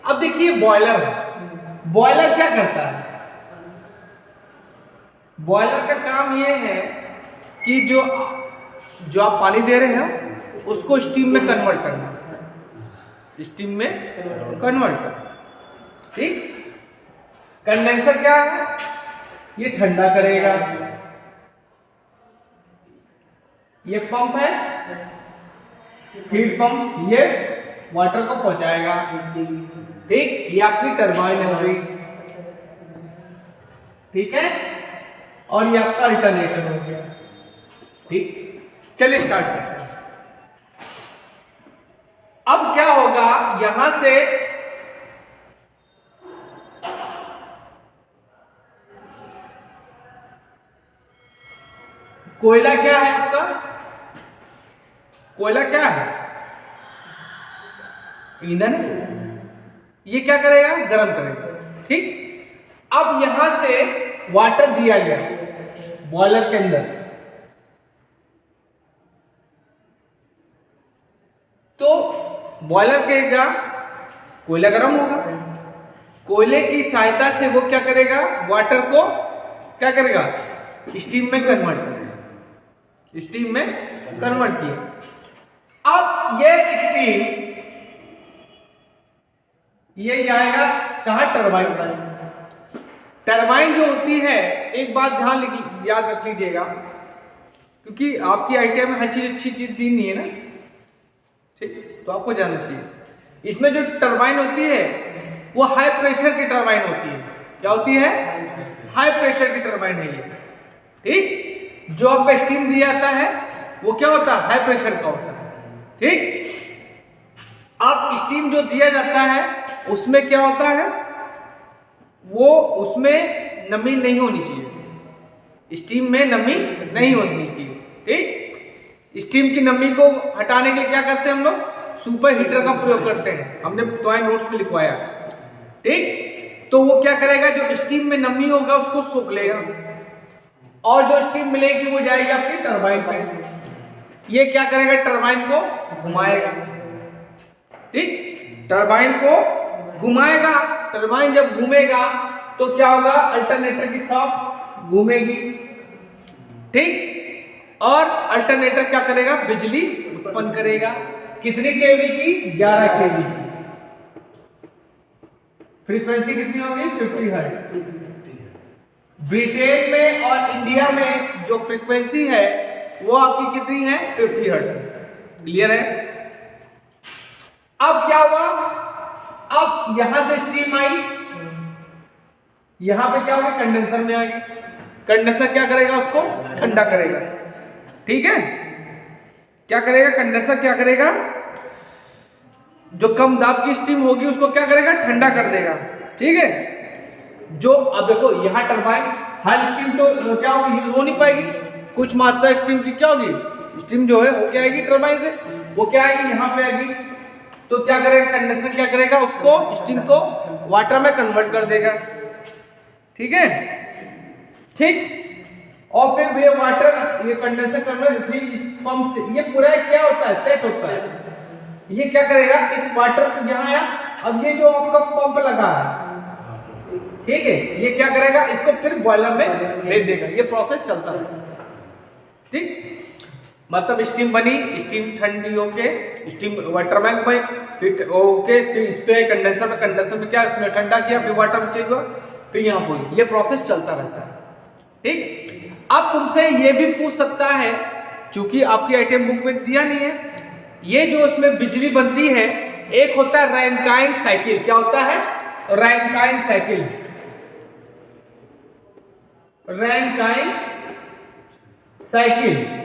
अब देखिए बॉयलर। बॉयलर क्या करता है, बॉयलर का काम ये है कि जो आप पानी दे रहे हैं उसको स्टीम में कन्वर्ट करना, स्टीम में कन्वर्ट करना। ठीक, कंडेंसर क्या है, ये ठंडा करेगा। ये पंप है, फीड पंप, ये वाटर को पहुंचाएगा। ठीक, ये आपकी टरबाइन हो गई। ठीक है, और ये आपका अल्टरनेटर हो गया। ठीक, चलिए स्टार्ट करते हैं। अब क्या होगा, यहां से कोयला क्या है आपका, कोयला क्या है, ईंधन। ये क्या करेगा, गर्म करेगा। ठीक, अब यहां से वाटर दिया गया बॉयलर के अंदर, तो बॉयलर करेगा, कोयला गर्म होगा। कोयले की सहायता से वो क्या करेगा, वाटर को क्या करेगा, स्टीम में कन्वर्ट करेगा। स्टीम में कन्वर्ट किया। अब ये स्टीम ये जाएगा कहां, टरबाइन पर। टरबाइन जो होती है, एक बात याद रख लीजिएगा, क्योंकि आपकी आईटीआई में हर चीज अच्छी चीज दी नहीं है ना। ठीक, तो आपको जानना चाहिए इसमें जो टरबाइन होती है वो हाई प्रेशर की टरबाइन होती है। क्या होती है, हाई प्रेशर की टरबाइन है ये। ठीक, जो आपका स्टीम दिया जाता है वो क्या होता है, हाई प्रेशर का होता है। ठीक, अब स्टीम जो दिया जाता है उसमें क्या होता है, वो उसमें नमी नहीं होनी चाहिए, स्टीम में नमी नहीं होनी चाहिए। ठीक, स्टीम की नमी को हटाने के लिए क्या करते हैं हम लोग, सुपर हीटर का प्रयोग करते हैं। हमने तुम्हारे नोट्स में लिखवाया। ठीक, तो वो क्या करेगा, जो स्टीम में नमी होगा उसको सोख लेगा, और जो स्टीम मिलेगी वो जाएगी आपकी टरबाइन पे। ये क्या करेगा, टरबाइन को घुमाएगा। ठीक, टरबाइन को घुमाएगा। टरबाइन जब घूमेगा तो क्या होगा, अल्टरनेटर की शाफ्ट घूमेगी। ठीक, और अल्टरनेटर क्या करेगा, बिजली उत्पन्न करेगा। कितनी केवी की, 11 केवी। फ्रीक्वेंसी कितनी होगी, 50 हर्ट्ज। ब्रिटेन में और इंडिया में जो फ्रीक्वेंसी है वो आपकी कितनी है, 50 हर्ट्ज। क्लियर है। अब क्या हुआ, अब यहां से स्टीम आई, यहां पे क्या होगा, कंडेंसर में आएगी। कंडेंसर क्या करेगा, उसको ठंडा करेगा। ठीक है, क्या करेगा कंडेंसर, क्या करेगा, जो कम दाब की स्टीम होगी उसको क्या करेगा, ठंडा कर देगा। ठीक है, जो अब देखो यहाँ टरबाइन हाई स्टीम तो क्या होगी, यूज हो नहीं पाएगी। कुछ मात्रा स्टीम की क्या होगी, स्टीम जो है वो क्या आएगी टरबाइन से, वो क्या आएगी, यहाँ पे आएगी। तो क्या करेगा, कंडेंसर क्या करेगा, उसको स्टीम को वाटर में कन्वर्ट कर देगा। ठीक है, ठीक, और फिर ये वाटर, ये कंडेंसर कन्वर्ट, फिर इस पंप से ये पूरा क्या होता है, सेट होता है। ये क्या करेगा, इस वाटर को यहाँ आया, अब ये जो आपका पंप लगा है, ठीक है, ये क्या करेगा, इसको फिर बॉयलर में भेज देगा। ये प्रोसेस चलता है। ठीक, मतलब स्टीम बनी, स्टीम ठंडी होके स्टीम वाटर बैंक में फिर ओके, फिर इस पे कंडेंसर में, कंडेंसर में क्या इसमें ठंडा किया, फिर वाटर में चेंज हुआ, फिर यहाँ हुई। ये प्रोसेस चलता रहता है। ठीक, अब तुमसे ये भी पूछ सकता है, चूंकि आपकी आइटम बुक में दिया नहीं है, ये जो इसमें बिजली बनती है, एक होता है रैनकाइन साइकिल। क्या होता है, रैनकाइन साइकिल। रैनकाइन साइकिल,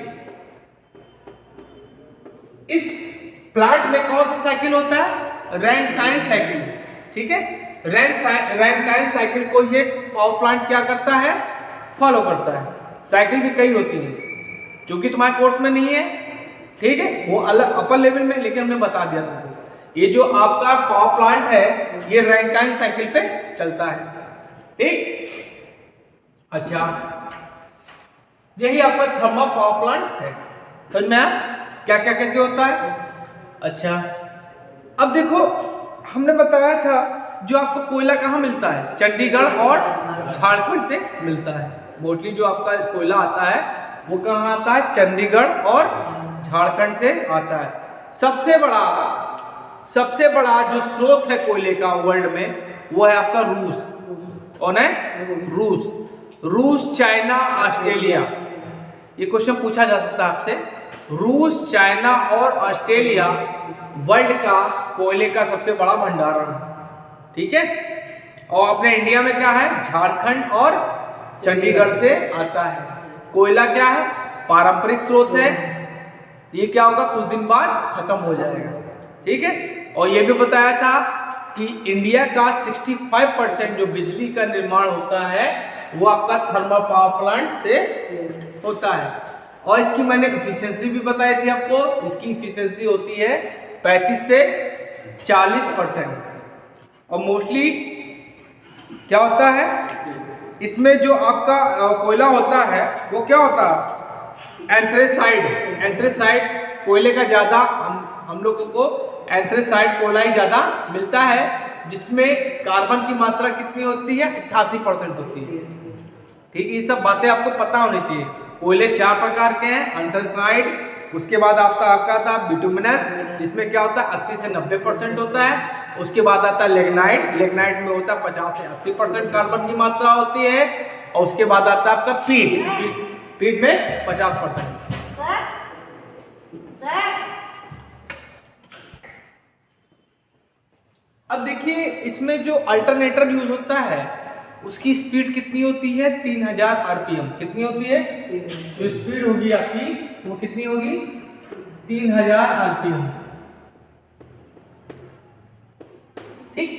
इस प्लांट में कौन सा साइकिल होता है, रैनकाइन साइकिल। ठीक है, रैनकाइन साइकिल को ये पावर प्लांट क्या करता है, फॉलो करता है। साइकिल भी कई होती है, क्योंकि तुम्हारे कोर्स में नहीं है। ठीक है, वो अलग अपर लेवल में, लेकिन हमने बता दिया तुमको। ये जो आपका पावर प्लांट है ये रैनकाइन साइकिल पे चलता है। ठीक, अच्छा, यही आपका थर्मल पावर प्लांट है। समझ में आया क्या क्या कैसे होता है। अच्छा, अब देखो हमने बताया था जो आपको कोयला कहाँ मिलता है, चंडीगढ़ और झारखंड से मिलता है। मोस्टली जो आपका कोयला आता है वो कहाँ आता है, चंडीगढ़ और झारखंड से आता है। सबसे बड़ा जो स्रोत है कोयले का वर्ल्ड में वो है आपका रूस। कौन है, रूस, चाइना, ऑस्ट्रेलिया। ये क्वेश्चन पूछा जा सकता है आपसे, रूस, चाइना और ऑस्ट्रेलिया वर्ल्ड का कोयले का सबसे बड़ा भंडारण है। ठीक है, और अपने इंडिया में क्या है, झारखंड और चंडीगढ़ से आता है। कोयला क्या है, पारंपरिक स्रोत है, ये क्या होगा, कुछ दिन बाद खत्म हो जाएगा। ठीक है, और ये भी बताया था कि इंडिया का 65% जो बिजली का निर्माण होता है वो आपका थर्मल पावर प्लांट से होता है। और इसकी मैंने इफिशियंसी भी बताई थी आपको, इसकी इफिशियंसी होती है 35 से 40%। और मोस्टली क्या होता है, इसमें जो आपका कोयला होता है वो क्या होता है, एंथ्रेसाइड कोयले का ज़्यादा हम लोगों को एंथ्रेसाइड कोयला ही ज़्यादा मिलता है, जिसमें कार्बन की मात्रा कितनी होती है, 88% होती है। ठीक है, ये सब बातें आपको पता होनी चाहिए। कोयले 4 प्रकार के हैं, एंथ्रेसाइड, उसके बाद आपका था बिटुमिनस, जिसमें क्या होता है 80 से 90% होता है। उसके बाद आता है लेग्नाइट में होता है 50 से 80% कार्बन की मात्रा होती है। और उसके बाद आता है आपका पीट में 50%। अब देखिए, इसमें जो अल्टरनेटर यूज होता है उसकी स्पीड कितनी होती है, 3000 आरपीएम। कितनी होती है, जो स्पीड होगी आपकी वो कितनी होगी, 3000 आरपीएम। ठीक,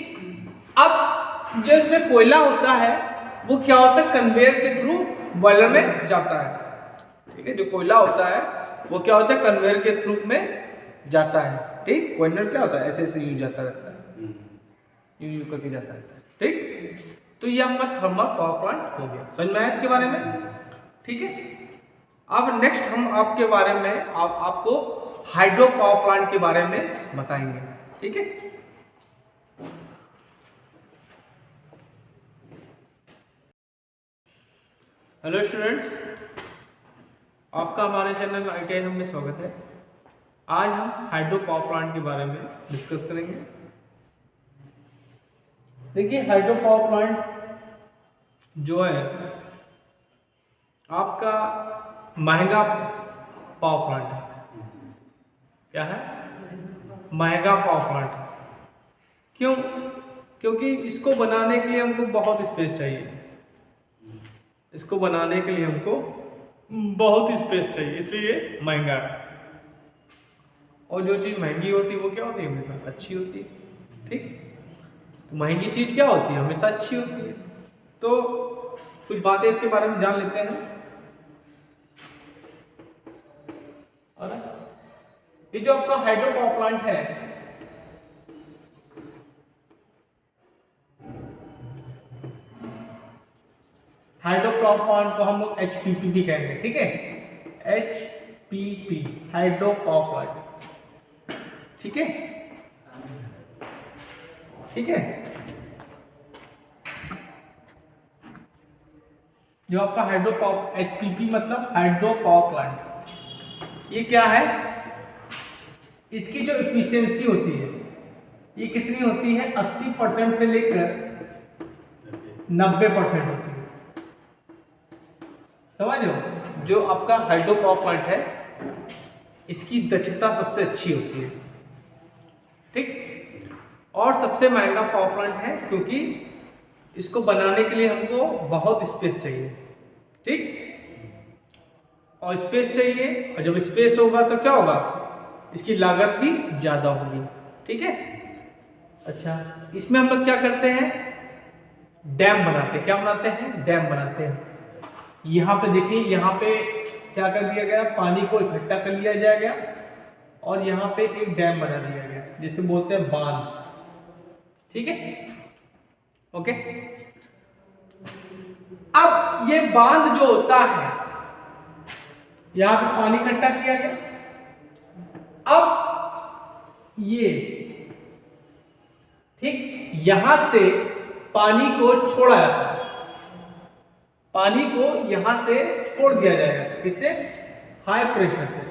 अब जो इसमें कोयला होता है वो क्या होता है, कन्वेयर के थ्रू बॉयलर में जाता है। ठीक है, जो कोयला होता है वो क्या होता है, कन्वेयर के थ्रू में जाता है। ठीक, कोयला क्या होता है, ऐसे यूज जाता रहता है, यूज करके जाता रहता है। ठीक, तो ये आपका थर्मल पावर प्लांट हो गया। समझ में आया इसके बारे में। ठीक है, अब नेक्स्ट हम आपके बारे में आपको हाइड्रो पावर प्लांट के बारे में बताएंगे। ठीक है, हेलो स्टूडेंट्स, आपका हमारे चैनल ITI हम में स्वागत है। आज हम हाइड्रो पावर प्लांट के बारे में डिस्कस करेंगे। देखिए, हाइड्रो पावर प्लांट जो है आपका महंगा पावर प्लांट है। क्या है, महंगा पावर प्लांट है। क्यों, क्योंकि इसको बनाने के लिए हमको बहुत स्पेस चाहिए, इसको बनाने के लिए हमको बहुत स्पेस चाहिए, इसलिए महंगा है। और जो चीज़ महंगी होती है वो क्या होती है, हमेशा अच्छी होती है। ठीक, तो महंगी चीज़ क्या होती है, हमेशा अच्छी होती है। तो कुछ बातें इसके बारे में जान लेते हैं। और ये जो आपका हाइड्रो पावर प्लांट है, हाइड्रो पावर प्लांट को हम लोग HPP भी कहेंगे। ठीक है, HPP, हाइड्रो पावर प्लांट। ठीक है, ठीक है, जो आपका हाइड्रो पावर HPP मतलब हाइड्रो पावर प्लांट, ये क्या है, इसकी जो इफिशियंसी होती है ये कितनी होती है, 80% से लेकर 90% होती है। समझ लो, जो आपका हाइड्रो पावर प्लांट है इसकी दक्षता सबसे अच्छी होती है। ठीक, और सबसे महंगा पावर प्लांट है क्योंकि इसको बनाने के लिए हमको बहुत स्पेस चाहिए। ठीक, और स्पेस चाहिए, और जब स्पेस होगा तो क्या होगा, इसकी लागत भी ज़्यादा होगी। ठीक है, अच्छा, इसमें हम लोग क्या करते हैं, डैम बनाते हैं। क्या बनाते हैं, डैम बनाते हैं। यहाँ पे देखिए, यहाँ पे क्या कर दिया गया, पानी को इकट्ठा कर लिया जाएगा और यहाँ पे एक डैम बना दिया गया, जिसे बोलते हैं बांध। ठीक है, ओके। अब ये बांध जो होता है, यहाँ पे पानी इकट्ठा किया गया, अब ये ठीक यहां से पानी को छोड़ा जाता है, पानी को यहां से छोड़ दिया जाएगा। किससे, हाई प्रेशर से,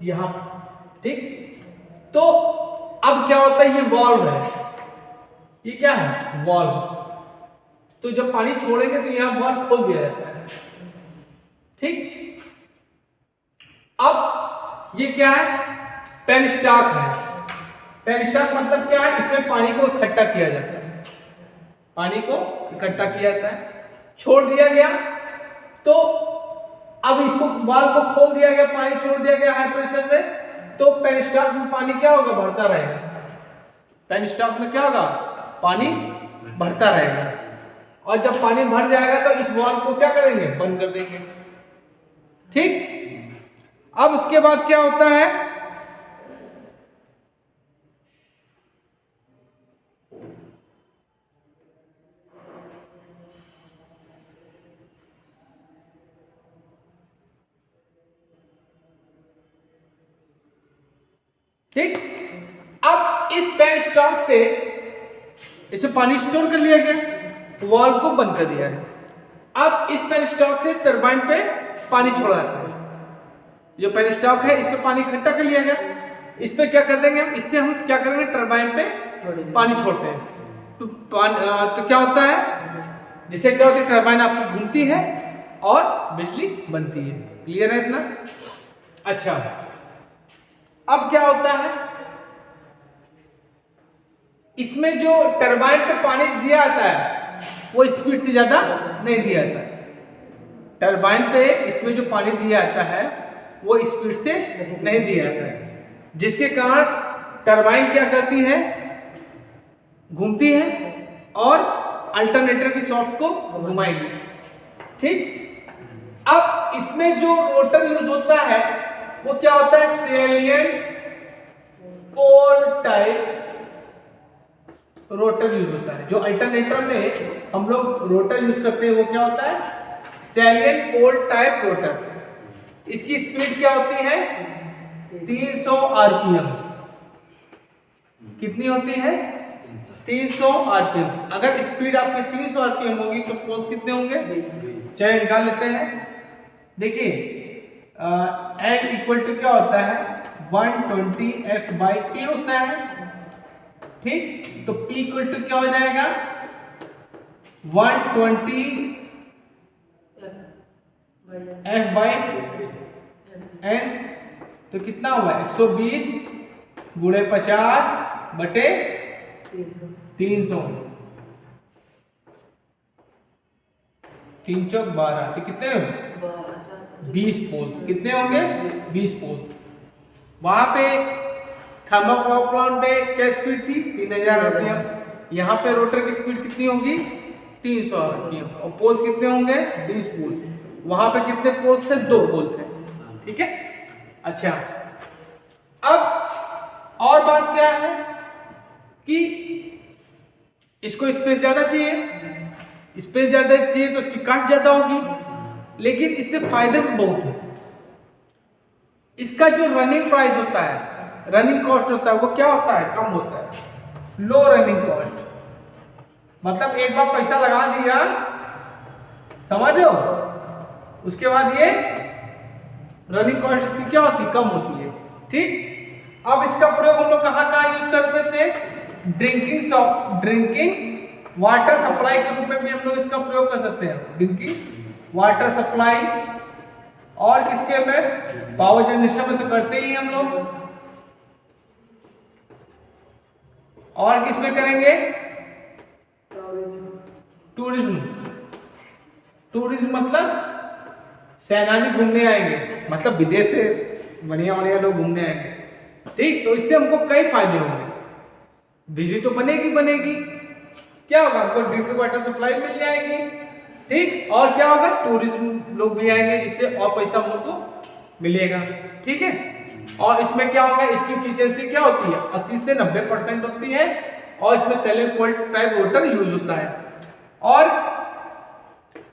यहां। ठीक, तो अब क्या होता है, ये वाल्व है, ये क्या है, वाल्व। तो जब पानी छोड़ेंगे तो यहां वाल्व खोल दिया जाता है। ठीक। अब ये क्या है, पेनस्टॉक है। पेनस्टॉक मतलब क्या है, इसमें पानी को इकट्ठा किया जाता है, पानी को इकट्ठा किया जाता है, छोड़ दिया गया तो अब इसको वाल्व को खोल दिया गया, पानी छोड़ दिया गया हाई प्रेशर से, तो पेनस्टॉक में पानी क्या होगा, बढ़ता रहेगा। पेनस्टॉक में क्या होगा, पानी बढ़ता रहेगा, और जब पानी भर जाएगा तो इस वाल्व को क्या करेंगे, बंद कर देंगे। ठीक। अब उसके बाद क्या होता है, ठीक। अब इस पेनस्टॉक से इसे पानी स्टोर कर लिया गया, वाल्व को बंद कर दिया है। अब इस पेनस्टॉक से टरबाइन पे पानी छोड़ा जाता है। जो पेनस्टॉक है इस पे पानी इकट्ठा कर लिया गया, इस पे क्या कर देंगे हम, इससे हम क्या करेंगे, टरबाइन पे पानी छोड़ते हैं। तो क्या होता है, जिससे क्या होती है, टरबाइन आपकी घूमती है और बिजली बनती है। क्लियर है इतना? अच्छा, अब क्या होता है, इसमें जो टरबाइन पे पानी दिया जाता है वो स्पीड से ज्यादा नहीं दिया जाता है। टरबाइन पे इसमें जो पानी दिया जाता है वो स्पीड से नहीं दिया जाता है, जिसके कारण टरबाइन क्या करती है, घूमती है और अल्टरनेटर की शाफ्ट को घुमाएगी। ठीक। अब इसमें जो रोटर यूज होता है वो क्या होता है, सैलिएंट पोल टाइप रोटर यूज होता है। जो अल्टरनेटर में हम लोग रोटर यूज करते हैं वो क्या होता है, सैलिएंट पोल टाइप रोटर। इसकी स्पीड क्या होती है, 300 आरपीएम। कितनी होती है, 300 आरपीएम। अगर स्पीड आपकी 300 आरपीएम होगी तो पोल्स कितने होंगे, चलिए निकाल लेते हैं। देखिए एन इक्वल टू क्या होता है, 120 F/T होता है। ठीक। तो P इक्वल टू क्या हो जाएगा, 120 F/N। तो कितना हुआ, 120 गुणे 50 बटे 300, 3 चौक 12, तो कितने 20 पोल्स। कितने होंगे, 20 पोल्स। वहां पे थर्मल पावर प्लांट पे क्या स्पीड थी, 3000 आरपीएम। यहाँ पे रोटर की स्पीड कितनी होगी, 300 आरपीएम, और पोल्स कितने होंगे, 20 पोल्स। वहां पे कितने पोल्स थे, 2 पोल थे। ठीक है। अच्छा, अब और बात क्या है कि इसको स्पेस ज्यादा चाहिए, स्पेस ज्यादा चाहिए तो इसकी कास्ट ज्यादा होगी, लेकिन इससे फायदे भी बहुत है। इसका जो रनिंग प्राइस होता है, रनिंग कॉस्ट होता है, वो क्या होता है, कम होता है, लो रनिंग कॉस्ट। मतलब एक बार पैसा लगा दिया, समझो, उसके बाद ये रनिंग कॉस्ट इसकी क्या होती है, कम होती है। ठीक। अब इसका प्रयोग हम लोग कहाँ यूज कर सकते हैं, ड्रिंकिंग वाटर सप्लाई के रूप में भी हम लोग इसका प्रयोग कर सकते हैं। ड्रिंकिंग वाटर सप्लाई, और किसके में, पावर जनरेशन में तो करते ही हम लोग, और किस में करेंगे, टूरिज्म। टूरिज्म मतलब सैलानी घूमने आएंगे, मतलब विदेश से बढ़िया बढ़िया लोग घूमने आएंगे। ठीक। तो इससे हमको कई फायदे होंगे, बिजली तो बनेगी बनेगी, क्या होगा, हमको ड्रिंकिंग वाटर सप्लाई मिल जाएगी। ठीक। और क्या होगा, टूरिज्म लोग भी आएंगे, जिससे और पैसा हम लोग को मिलेगा। ठीक है। और इसमें क्या होगा, इसकी एफिशिएंसी क्या होती है, 80 से 90% होती है, और इसमें सैलिएंट पोल टाइप रोटर यूज होता है। और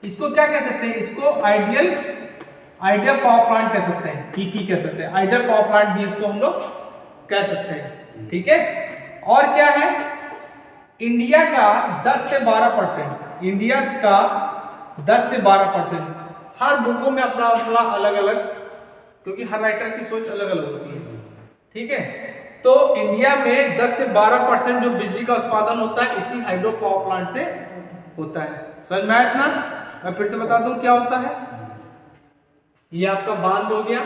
इसको क्या कह सकते हैं, इसको आइडियल पावर प्लांट कह सकते हैं, पीपी कह सकते हैं, आइडियल पावर प्लांट भी इसको हम लोग कह सकते हैं। ठीक है। और क्या है, इंडिया का 10 से 12%, इंडिया का 10 से 12%, हर बुकों में अपना अपना अलग अलग, क्योंकि हर राइटर की सोच अलग अलग होती है। ठीक है। तो इंडिया में 10 से 12% जो बिजली का उत्पादन होता है इसी हाइड्रो पावर प्लांट से होता है। समझ में आया इतना? मैं फिर से बता दूं क्या होता है। ये आपका बांध हो गया,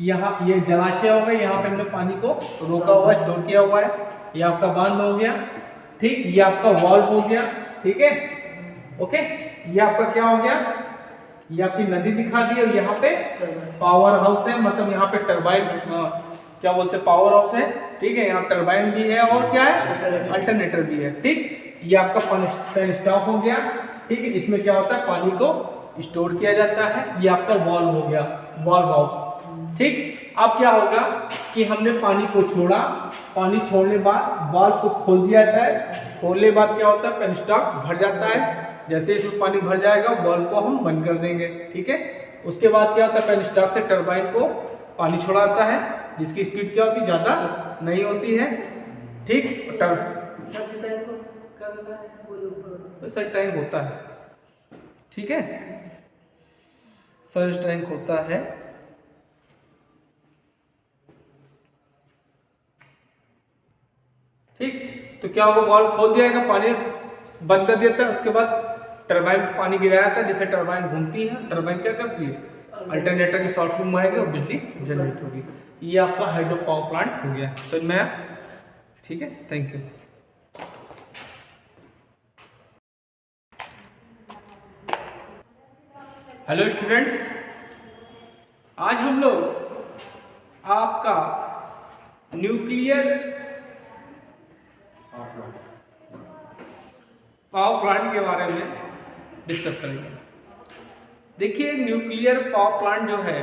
यहाँ ये जलाशय हो गया, यहाँ पे हमने पानी को रोका हुआ है, स्टोर किया हुआ है। ये आपका बांध हो गया, ठीक। ये आपका वाल्व हो गया, ठीक है, ओके। ये आपका क्या हो गया, ये आपकी नदी दिखा दी, और यहाँ पे पावर हाउस है, मतलब यहाँ पे टरबाइन क्या बोलते हैं, पावर हाउस है, ठीक है। यहाँ टरबाइन भी है और क्या है, अल्टरनेटर भी है, ठीक। ये आपका पेन स्टॉक हो गया, ठीक है। इसमें क्या होता है, पानी को स्टोर किया जाता है। ये आपका वाल्व हो गया, वाल्व हाउस, ठीक। अब क्या होगा कि हमने पानी को छोड़ा, पानी छोड़ने बाद वाल्व को खोल दिया जाता है। खोलने के बाद क्या होता है, पेन स्टॉक भर जाता है। जैसे इसमें पानी भर जाएगा, वाल्व को हम बंद कर देंगे, ठीक है। उसके बाद क्या होता है, पेन स्टॉक से टरबाइन को पानी छोड़ा जाता है, जिसकी स्पीड क्या होती है, ज़्यादा नहीं होती है, ठीक। सर टैंक होता है, ठीक है, सर्ज टैंक होता है, ठीक। तो क्या होगा, वाल्व खोल दिया जाएगा, पानी बंद कर देता है। उसके बाद टरबाइन पे पानी गिराया जाता है, जिससे टरबाइन घूमती है। टरबाइन क्या करती है, अल्टरनेटर के शॉर्ट में आएगी और बिजली जनरेट होगी। ये आपका हाइड्रो पावर प्लांट हो गया, समझ में आया, ठीक है। Thank you. हेलो स्टूडेंट्स, आज हम लोग आपका न्यूक्लियर पावर प्लांट के बारे में डिस्कस करेंगे। देखिए, न्यूक्लियर पावर प्लांट जो है,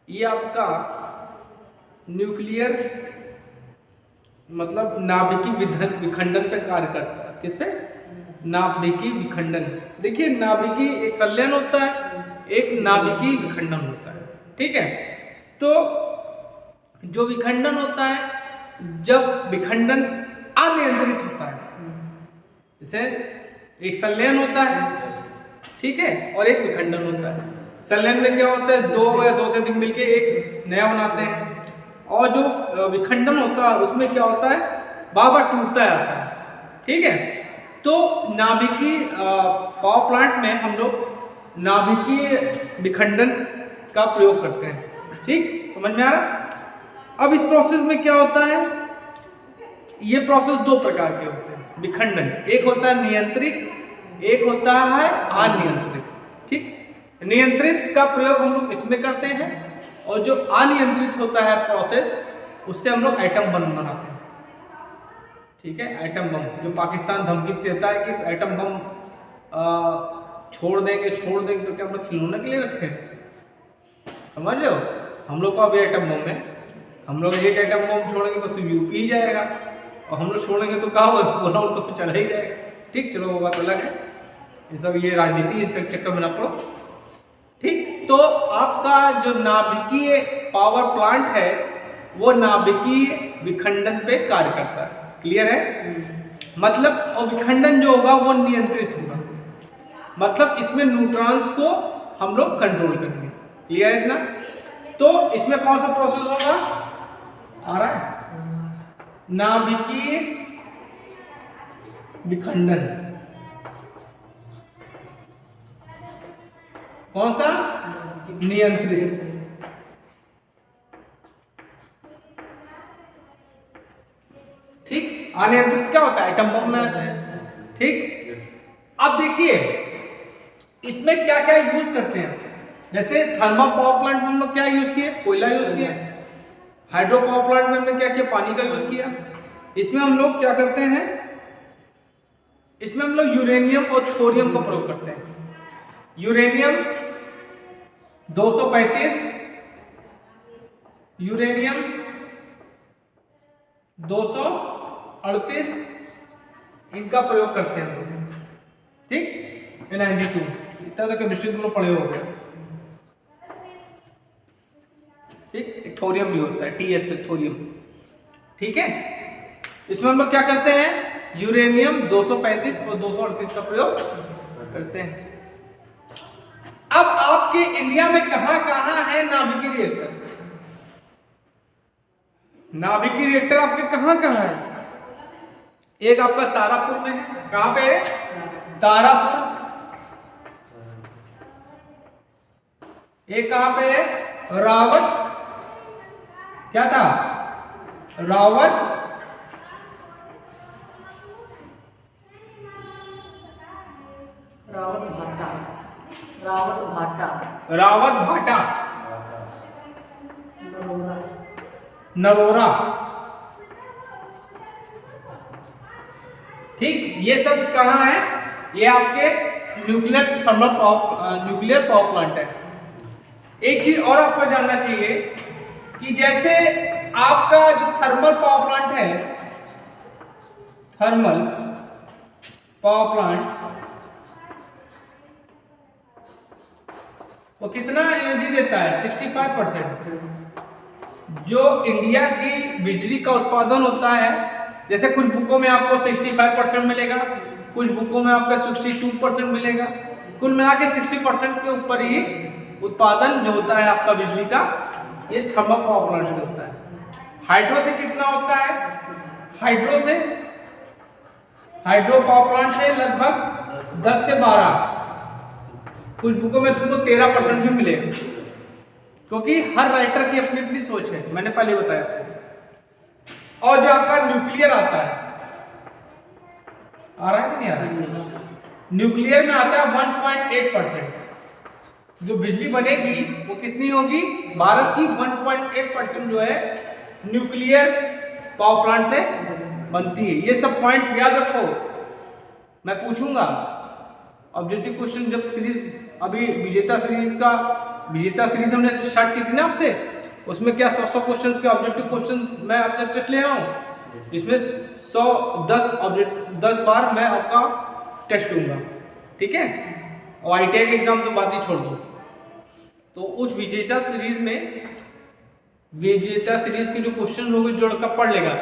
ये आपका न्यूक्लियर मतलब नाभिकीय विखंडन पे कार्य करता है। किस पे, नाभिकीय विखंडन। देखिए, नाभिकीय एक संलयन होता है, एक नाभिकीय विखंडन होता है, ठीक है। तो जो विखंडन होता है, जब विखंडन अनियंत्रित होता है, जैसे एक संलयन होता है, ठीक है, और एक विखंडन होता है। संलयन में क्या होता है, दो या दो से अधिक मिलके एक नया बनाते हैं, और जो विखंडन होता है उसमें क्या होता है, बार बार टूटता जाता है, ठीक है। तो नाभिकीय पावर प्लांट में हम लोग नाभिकीय विखंडन का प्रयोग करते हैं, ठीक, समझ में आ रहा। अब इस प्रोसेस में क्या होता है, ये प्रोसेस दो प्रकार के होते हैं विखंडन, एक होता है नियंत्रित, एक होता है अनियंत्रित, ठीक। नियंत्रित का प्रयोग हम लोग इसमें करते हैं, और जो अनियंत्रित होता है प्रोसेस, उससे हम लोग एटम बम बनाते हैं, ठीक है। एटम बम, जो पाकिस्तान धमकी देता है कि एटम बम छोड़ देंगे तो क्या हम लोग खिलौने के लिए रखे हैं, समझ रहे हो। हम लोग का अभी एटम बम है, हम लोग एक एटम बम छोड़ेंगे तो सिर्फ यूपी ही जाएगा, और हम लोग छोड़ेंगे तो क्या होगा, बोला उनको चला ही जाएगा, ठीक। चलो वो बात अलग है, ये सब ये राजनीति, इस चक्कर में ना पड़ो, ठीक। तो आपका जो नाभिकीय पावर प्लांट है, वो नाभिकीय विखंडन पे कार्य करता है, क्लियर है। मतलब, और विखंडन जो होगा वो नियंत्रित होगा, मतलब इसमें न्यूट्रॉन्स को हम लोग कंट्रोल करेंगे, क्लियर है इतना। तो इसमें कौन सा प्रोसेस होगा, आ रहा है, नाभिकीय विखंडन। कौन सा, नियंत्रित, ठीक। अनियंत्रित क्या होता है, एटम बम में आता है, ठीक। अब देखिए, इसमें क्या क्या यूज करते हैं, जैसे थर्मल पावर प्लांट में हम लोग क्या यूज किए, कोयला यूज किया। हाइड्रो पावर प्लांट में हमने क्या किया, पानी का यूज किया। इसमें हम लोग क्या करते हैं, इसमें हम लोग यूरेनियम और थोरियम का प्रयोग करते हैं। यूरेनियम 235, यूरेनियम 238, इनका प्रयोग करते हैं हम लोग, ठीक। 92 इतना तो केमिस्ट्री में पढ़े हो गए, ठीक। थोरियम भी होता है, TS थोरियम, ठीक है। इसमें हम लोग क्या करते हैं, यूरेनियम 235 और 238 का प्रयोग करते हैं। अब आपके इंडिया में कहां कहां है नाभिकीय रिएक्टर, नाभिकीय रिएक्टर आपके कहां कहां है। एक आपका तारापुर में है, कहां पे है, तारापुर। एक कहां पे है? रावत, क्या था? रावत भाटा, रावत भाटा, रावत भाटा, नरोरा, नरोरा। ठीक, ये सब कहाँ है? ये आपके न्यूक्लियर पावर प्लांट है। एक चीज और आपको जानना चाहिए कि जैसे आपका जो थर्मल पावर प्लांट है, थर्मल पावर प्लांट, वो कितना एनर्जी देता है? 65%। जो इंडिया की बिजली का उत्पादन होता है, जैसे कुछ बुकों में आपको 65% मिलेगा, कुछ बुकों में आपका 62% मिलेगा, कुल मिला के 60% के ऊपर ही उत्पादन जो होता है आपका बिजली का, ये थर्मल पावर प्लांट से होता है। हाइड्रो से कितना होता है? हाइड्रो पावर प्लांट से लगभग 10 से 12, कुछ बुकों में तुमको 13% भी मिलेगा, क्योंकि हर राइटर की अपनी अपनी सोच है, मैंने पहले बताया। और जो आपका न्यूक्लियर आता है, आ रहा है कि नहीं आ रहा? न्यूक्लियर में आता है 1.8%। जो बिजली बनेगी वो कितनी होगी? भारत की 1.8% जो है न्यूक्लियर पावर प्लांट से बनती है। ये सब पॉइंट्स याद रखो, मैं पूछूंगा ऑब्जेक्टिव क्वेश्चन जब सीरीज, अभी विजेता सीरीज हमने स्टार्ट की थी ना आपसे, उसमें क्या 100 क्वेश्चंस के ऑब्जेक्टिव क्वेश्चन मैं आपसे टेस्ट ले रहा हूँ। इसमें 10 बार मैं आपका टेस्ट लूंगा, ठीक है? और ITI का एग्जाम तो बात ही छोड़ दो। तो उस विजेता सीरीज के जो क्वेश्चन होंगे जोड़कर पढ़ लेगा।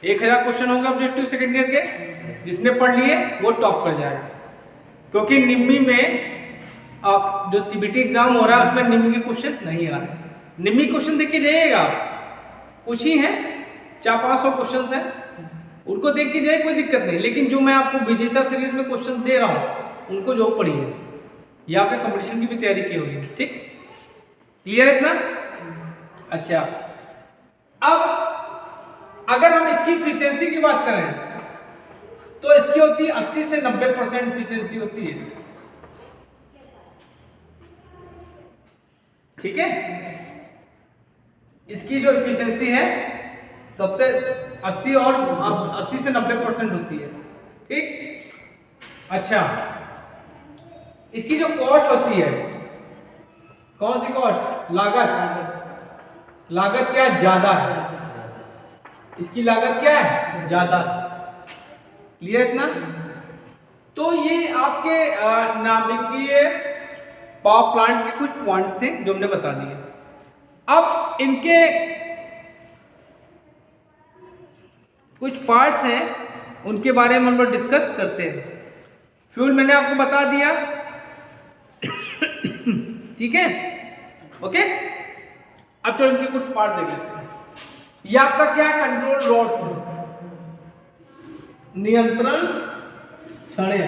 1000 क्वेश्चन होंगे ऑब्जेक्टिव सेकंड ईयर के, जिसने पढ़ लिए वो टॉप कर जाएगा। क्योंकि निम्मी में अब जो CBT एग्जाम हो रहा है उसमें निम्मी के क्वेश्चन नहीं आ रहे। निम्मी क्वेश्चन देख के जाइएगा, कुछ ही है, 400-500 क्वेश्चन है, उनको देख के जाए, कोई दिक्कत नहीं। लेकिन जो मैं आपको विजेता सीरीज में क्वेश्चन दे रहा हूँ उनको जो पढ़िए, ये आपके कंपटीशन की भी तैयारी की होगी। ठीक, क्लियर है इतना? अच्छा, अब अगर हम इसकी एफिशिएंसी की बात करें तो इसकी होती है 80 से 90% एफिशिएंसी होती है। ठीक है, इसकी जो एफिशिएंसी है सबसे 80 से 90% होती है। ठीक, अच्छा, इसकी जो कॉस्ट होती है, कौन सी कॉस्ट? लागत क्या ज्यादा है, इसकी लागत क्या है? ज्यादा। क्लियर इतना? तो ये आपके नाभिकीय पावर प्लांट के कुछ पॉइंट्स थे जो हमने बता दिए। अब इनके कुछ पार्ट्स हैं, उनके बारे में हम लोग डिस्कस करते हैं। फ्यूल मैंने आपको बता दिया, ठीक है, ओके। अब चलो इनके कुछ पार्ट देख लेते हैं। ये आपका क्या? कंट्रोल रॉड्स, नियंत्रण छड़ें।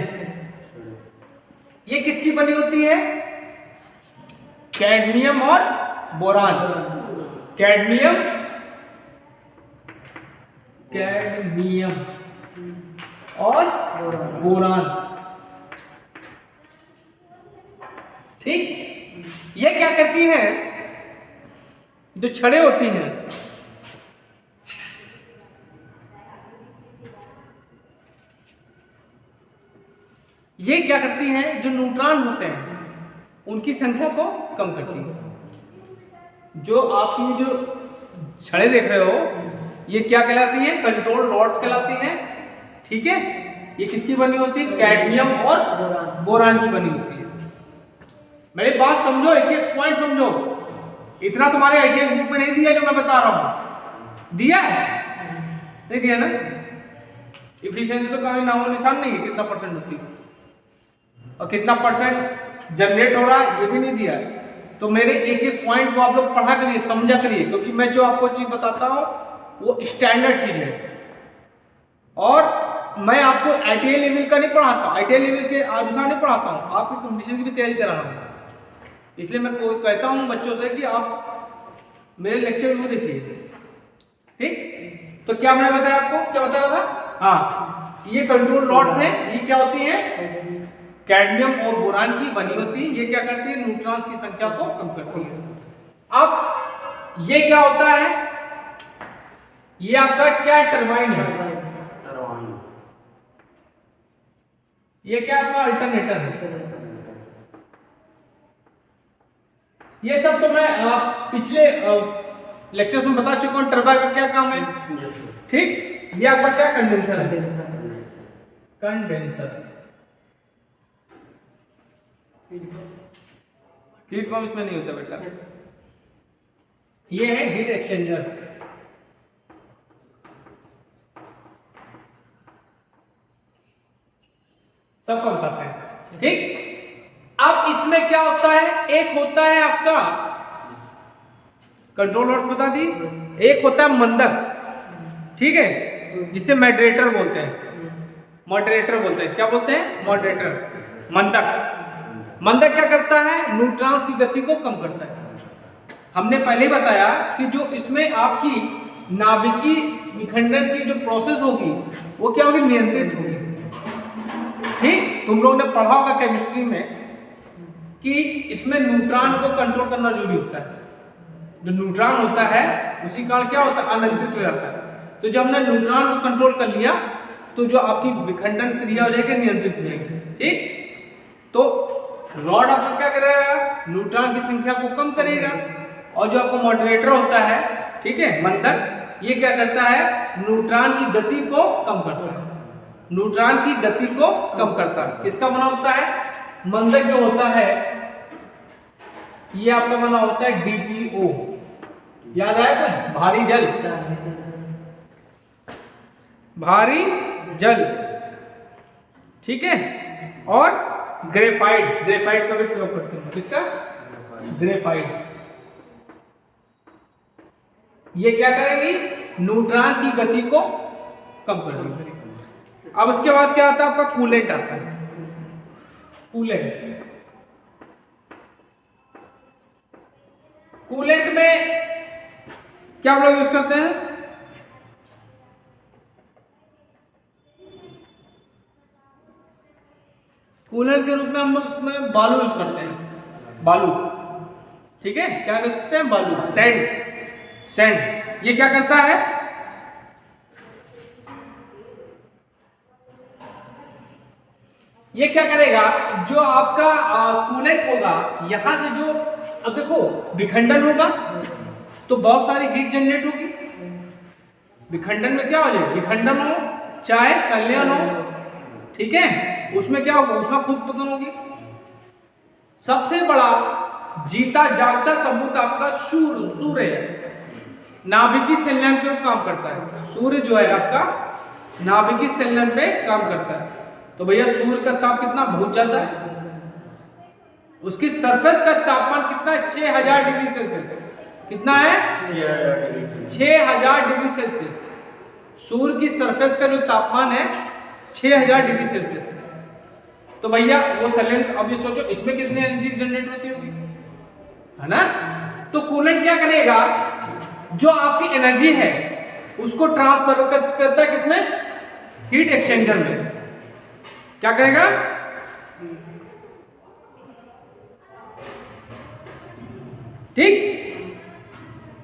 ये किसकी बनी होती है? कैडमियम और बोरान, कैडमियम और बोरान। ठीक, ये क्या करती है? जो छड़ें होती हैं, ये क्या करती हैं? जो न्यूट्रॉन होते हैं उनकी संख्या को कम करती है। जो आपकी जो छड़ें देख रहे हो ये क्या कहलाती हैं? कंट्रोल रॉड्स कहलाती हैं। ठीक है, ये किसकी बनी होती है? कैडमियम और बोरान की बनी होती है। मेरी बात समझो, एक एक पॉइंट समझो। इतना तुम्हारे ITI बुक में नहीं दिया जो मैं बता रहा हूं, दिया है? नहीं दिया ना? इफिशिएंसी तो कभी नामो निशान नहीं है, कितना परसेंट होती है और कितना परसेंट जनरेट हो रहा है ये भी नहीं दिया है। तो मेरे एक एक पॉइंट को आप लोग पढ़ा करिए, समझा करिए, क्योंकि मैं जो आपको चीज बताता हूं वो स्टैंडर्ड चीज है। और मैं आपको ITI लेवल का नहीं पढ़ाता, ITI लेवल के अनुसार नहीं पढ़ाता हूं, आपकी कंपटीशन की भी तैयारी करा रहा हूं। इसलिए मैं कहता हूँ बच्चों से कि आप मेरे लेक्चर को देखिए, ठीक। तो क्या मैंने बताया आपको, क्या बताया था? हाँ, ये कंट्रोल रॉड्स हैं, ये क्या होती है? कैडमियम और बोरान की बनी होती है। ये क्या करती है? न्यूट्रॉन्स की संख्या को कम करती है। अब ये क्या होता है? ये आपका क्या टरबाइन है, ये क्या आपका अल्टरनेटर है। ये सब तो मैं पिछले लेक्चर्स में बता चुका हूं टरबाइन का क्या काम है, ठीक। ये आपका क्या कंडेंसर है, कंडेंसर। हीट पंप इसमें नहीं होता बेटा। ये है हीट एक्सचेंजर। सबको बताते हैं, ठीक। अब इसमें क्या होता है? एक होता है आपका कंट्रोल रॉड्स बता दी, एक होता है मंदक, ठीक है, जिसे मॉडरेटर बोलते हैं, मॉडरेटर बोलते हैं। क्या बोलते हैं? मॉडरेटर, मंदक। मंदक क्या करता है? न्यूट्रॉन्स की गति को कम करता है। हमने पहले बताया कि जो इसमें आपकी नाभिकीय विखंडन की जो प्रोसेस होगी वो क्या होगी? नियंत्रित होगी, ठीक। तुम लोग ने पढ़ा होगा केमिस्ट्री में कि इसमें न्यूट्रॉन को कंट्रोल करना जरूरी होता है। जो न्यूट्रॉन होता है उसी कारण क्या होता है? अनियंत्रित हो जाता है। तो जब हमने न्यूट्रॉन को कंट्रोल कर लिया तो जो आपकी विखंडन क्रिया हो जाएगी, नियंत्रित हो जाएगी, ठीक। तो रॉड आपको क्या करेगा? न्यूट्रॉन की संख्या को कम करेगा। और जो आपका मॉडरेटर होता है, ठीक है, मंदक, ये क्या करता है? न्यूट्रॉन की गति को कम करता है, न्यूट्रॉन की गति को कम करता है। किसका बना होता है? मंदक जो होता है ये आपका बना होता है DTO। याद आया कुछ? भारी जल, भारी जल, ठीक है। और ग्रेफाइट, ग्रेफाइट का भी प्रयोग करते हैं। किसका? ग्रेफाइट। ये क्या करेगी? न्यूट्रॉन की गति को कम करेगी। अब इसके बाद क्या आता है? आपका कूलेंट आता है। कूलेंट, कूलेंट में क्या हम लोग यूज करते हैं? कूलेंट के रूप में हम लोग उसमें बालू यूज करते हैं, बालू, ठीक है। क्या कर सकते हैं? बालू, सैंड, सैंड। ये क्या करता है? ये क्या करेगा? जो आपका कूलेंट होगा, यहां से जो, अब देखो, विखंडन होगा तो बहुत सारी हीट जनरेट होगी। विखंडन में क्या हो जाए? विखंडन हो चाहे संलयन हो, ठीक है, उसमें क्या होगा? उसमें खूब पतन होगी। सबसे बड़ा जीता जागता सबूत आपका सूर्य है। नाभिकीय संलयन पे काम करता है। सूर्य जो है आपका नाभिकीय संलयन पे काम करता है। तो भैया सूर्य का ताप कितना? बहुत ज्यादा है। उसकी सरफेस का तापमान कितना है? 6000 डिग्री सेल्सियस। कितना है? 6000 डिग्री सेल्सियस। सूर्य की सरफेस का जो तापमान है 6000 डिग्री सेल्सियस। तो भैया वो संलयन, अब ये सोचो इसमें कितनी एनर्जी जनरेट होती होगी, है ना। तो कूलेंट क्या करेगा? जो आपकी एनर्जी है उसको ट्रांसफर करता है किसमें? हीट एक्सचेंजर में। क्या करेगा? ठीक,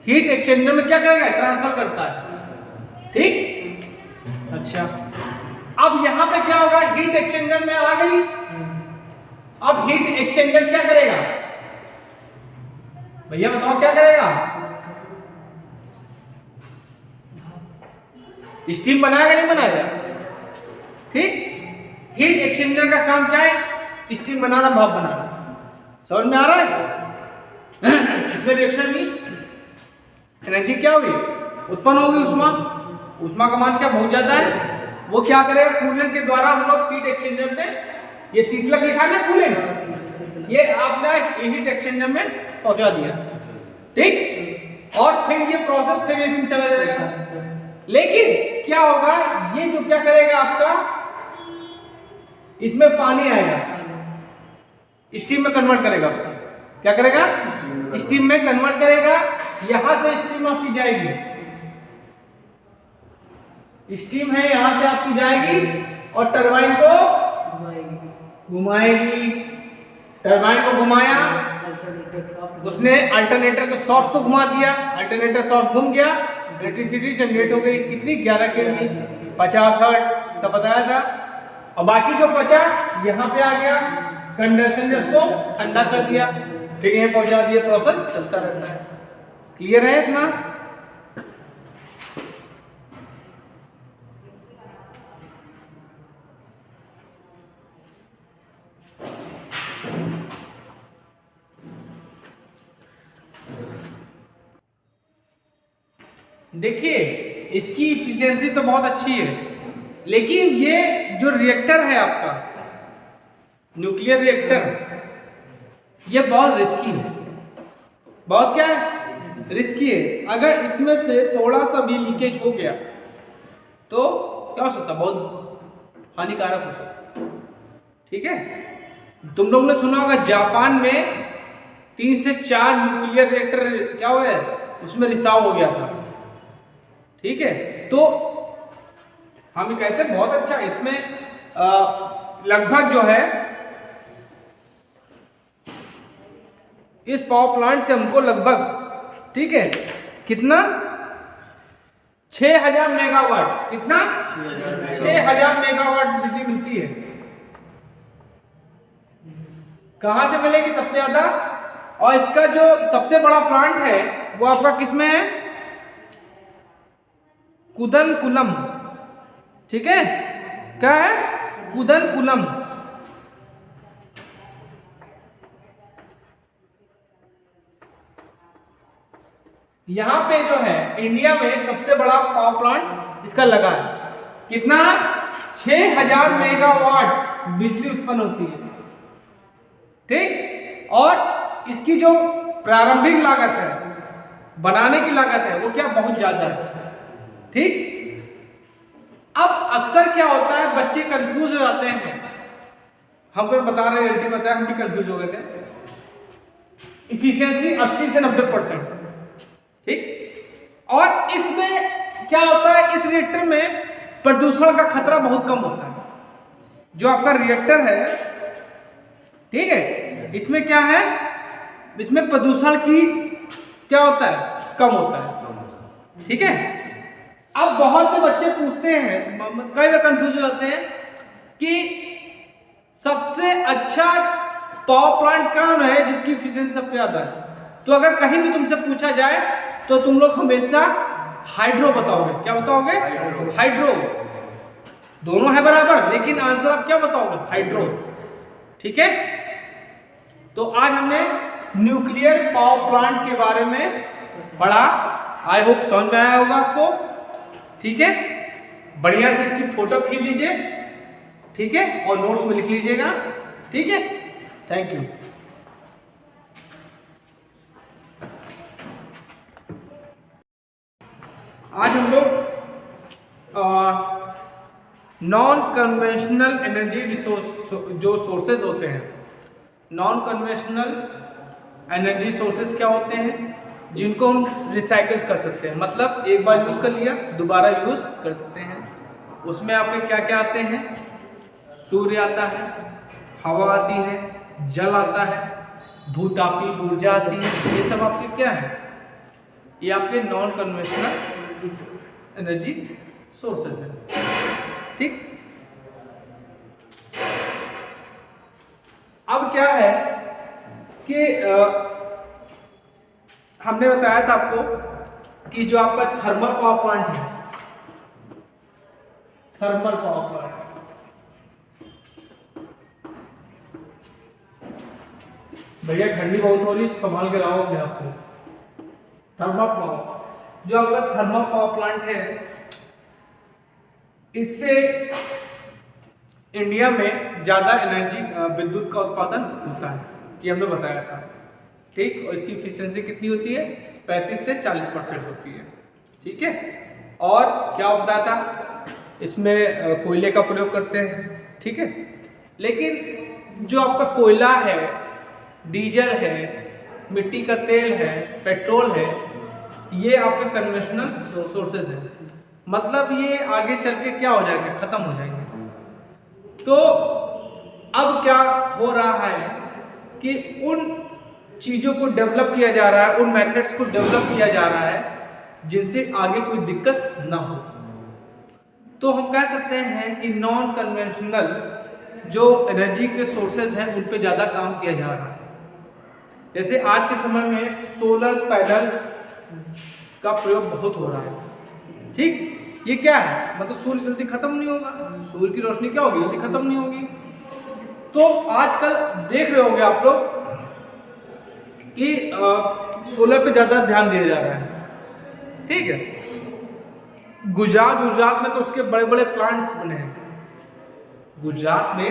हीट एक्सचेंजर में क्या करेगा? ट्रांसफर करता है, ठीक। अच्छा, अब यहां पे क्या होगा? हीट एक्सचेंजर में आ गई। अब हीट एक्सचेंजर क्या करेगा भैया? बताओ क्या करेगा? स्टीम बनाएगा, नहीं बनाएगा? ठीक, हीट एक्सचेंजर का काम क्या है? स्टीम बनाना, भाप बनाना। समझ में आ रहा है? इसमें रिएक्शन में एनर्जी क्या हुई? उत्पन्न होगी, उष्मा। उष्मा का मान क्या? बहुत ज्यादा है। वो क्या करेगा? कूलेंट के द्वारा हम लोग हीट एक्सचेंजर में, ये शीतलक लिखा है ना कूलेंट, ये आपने हीट एक्सचेंजर में पहुंचा दिया, ठीक। और फिर ये प्रोसेस फिर इसमें चला जाएगा। लेकिन क्या होगा? ये जो क्या करेगा आपका, इसमें पानी आएगा, स्टीम में कन्वर्ट करेगा उसको, क्या करेगा, स्टीम में कन्वर्ट करेगा। यहां से स्टीम आपकी जाएगी, स्टीम है यहां से आपकी जाएगी और टरबाइन को घुमाएगी। टरबाइन को घुमाया, उसने अल्टरनेटर के सॉफ्ट को घुमा दिया, अल्टरनेटर सॉफ्ट घूम गया, इलेक्ट्रिसिटी जनरेट हो गई। कितनी, 11 केवी, 50 हर्ट्ज सब बताया था। और बाकी जो बचा यहाँ पे आ गया, कंडेंसर ने उसको ठंडा कर दिया, फिर यहीं पहुंचा दिया, प्रोसेस चलता रहता है। क्लियर है इतना? देखिए इसकी इफिशियंसी तो बहुत अच्छी है, लेकिन ये जो रिएक्टर है आपका न्यूक्लियर रिएक्टर, ये बहुत रिस्की है। बहुत क्या है, रिस्की है। अगर इसमें से थोड़ा सा भी लीकेज हो गया तो क्या हो सकता है, बहुत हानिकारक हो सकता है। ठीक है, तुम लोग ने सुना होगा जापान में 3 से 4 न्यूक्लियर रिएक्टर क्या हुआ है, उसमें रिसाव हो गया था। ठीक है, तो हम कहते हैं बहुत अच्छा, इसमें लगभग जो है इस पावर प्लांट से हमको लगभग, ठीक है, कितना 6000 मेगावाट, कितना 6000 मेगावाट बिजली मिलती है। कहां से मिलेगी सबसे ज्यादा? और इसका जो सबसे बड़ा प्लांट है वो आपका किसमें है, कुदनकुलम। ठीक है, क्या है, कुदनकुलम। यहां पे जो है इंडिया में सबसे बड़ा पावर प्लांट इसका लगा है। कितना, 6000 मेगावाट बिजली उत्पन्न होती है। ठीक, और इसकी जो प्रारंभिक लागत है, बनाने की लागत है, वो क्या बहुत ज्यादा है। ठीक, अब अक्सर क्या होता है, बच्चे कंफ्यूज हो जाते हैं। हम तो बता रहे, रियलिटी बताया, हम भी कंफ्यूज हो गए थे। इफिशियंसी 80 से 90%। ठीक, और इसमें क्या होता है, इस रिएक्टर में प्रदूषण का खतरा बहुत कम होता है। जो आपका रिएक्टर है, ठीक है, इसमें क्या है, इसमें प्रदूषण की क्या होता है, कम होता है। ठीक है, अब बहुत से बच्चे पूछते हैं, कई बार कंफ्यूज हो जाते हैं कि सबसे अच्छा पावर प्लांट कौन है जिसकी एफिशिएंसी सबसे ज्यादा है। तो अगर कहीं भी तुमसे पूछा जाए तो तुम लोग हमेशा हाइड्रो बताओगे। क्या बताओगे, हाइड्रो। दोनों है बराबर, लेकिन आंसर आप क्या बताओगे, हाइड्रो। ठीक है, तो आज हमने न्यूक्लियर पावर प्लांट के बारे में पढ़ा। आई होप समझ में आया होगा आपको। ठीक है, बढ़िया से इसकी फोटो खींच लीजिए, ठीक है, और नोट्स में लिख लीजिएगा। ठीक है, थैंक यू। आज हम लोग नॉन कन्वेंशनल एनर्जी रिसोर्स, जो सोर्सेज होते हैं, नॉन कन्वेंशनल एनर्जी सोर्सेज क्या होते हैं, जिनको हम रिसाइकल्स कर सकते हैं। मतलब एक बार यूज़ कर लिया, दोबारा यूज़ कर सकते हैं। उसमें आपके क्या क्या आते हैं, सूर्य आता है, हवा आती है, जल आता है, भूतापी ऊर्जा आती है। ये सब आपके क्या है, ये आपके नॉन कन्वेंशनल एनर्जी सोर्सेज है। ठीक, अब क्या है कि हमने बताया था आपको कि जो आपका थर्मल पावर प्लांट है, थर्मल पावर प्लांट, भैया ठंडी बहुत हो रही, संभाल के रहो अपने आप को। थर्मल पावर, जो आपका थर्मल पावर प्लांट है, इससे इंडिया में ज्यादा एनर्जी, विद्युत का उत्पादन होता है, ये हमने बताया था। ठीक, और इसकी एफिशिएंसी कितनी होती है, 35 से 40% होती है। ठीक है, और क्या बताया था, इसमें कोयले का प्रयोग करते हैं। ठीक है, लेकिन जो आपका कोयला है, डीजल है, मिट्टी का तेल है, पेट्रोल है, ये आपके कन्वेंशनल सोर्सेज है। मतलब ये आगे चल के क्या हो जाएंगे, खत्म हो जाएंगे। तो अब क्या हो रहा है कि उन चीज़ों को डेवलप किया जा रहा है, उन मेथड्स को डेवलप किया जा रहा है जिनसे आगे कोई दिक्कत ना हो। तो हम कह सकते हैं कि नॉन कन्वेंशनल जो एनर्जी के सोर्सेज हैं उन पे ज़्यादा काम किया जा रहा है। जैसे आज के समय में सोलर पैनल का प्रयोग बहुत हो रहा है। ठीक, ये क्या है, मतलब सूर्य जल्दी खत्म नहीं होगा, सूर्य की रोशनी क्या होगी, जल्दी खत्म नहीं होगी। तो आजकल देख रहे होंगे आप लोग कि सोलर पे ज़्यादा ध्यान दिया जा रहा है। ठीक है, गुजरात में तो उसके बड़े बड़े प्लांट्स बने हैं, गुजरात में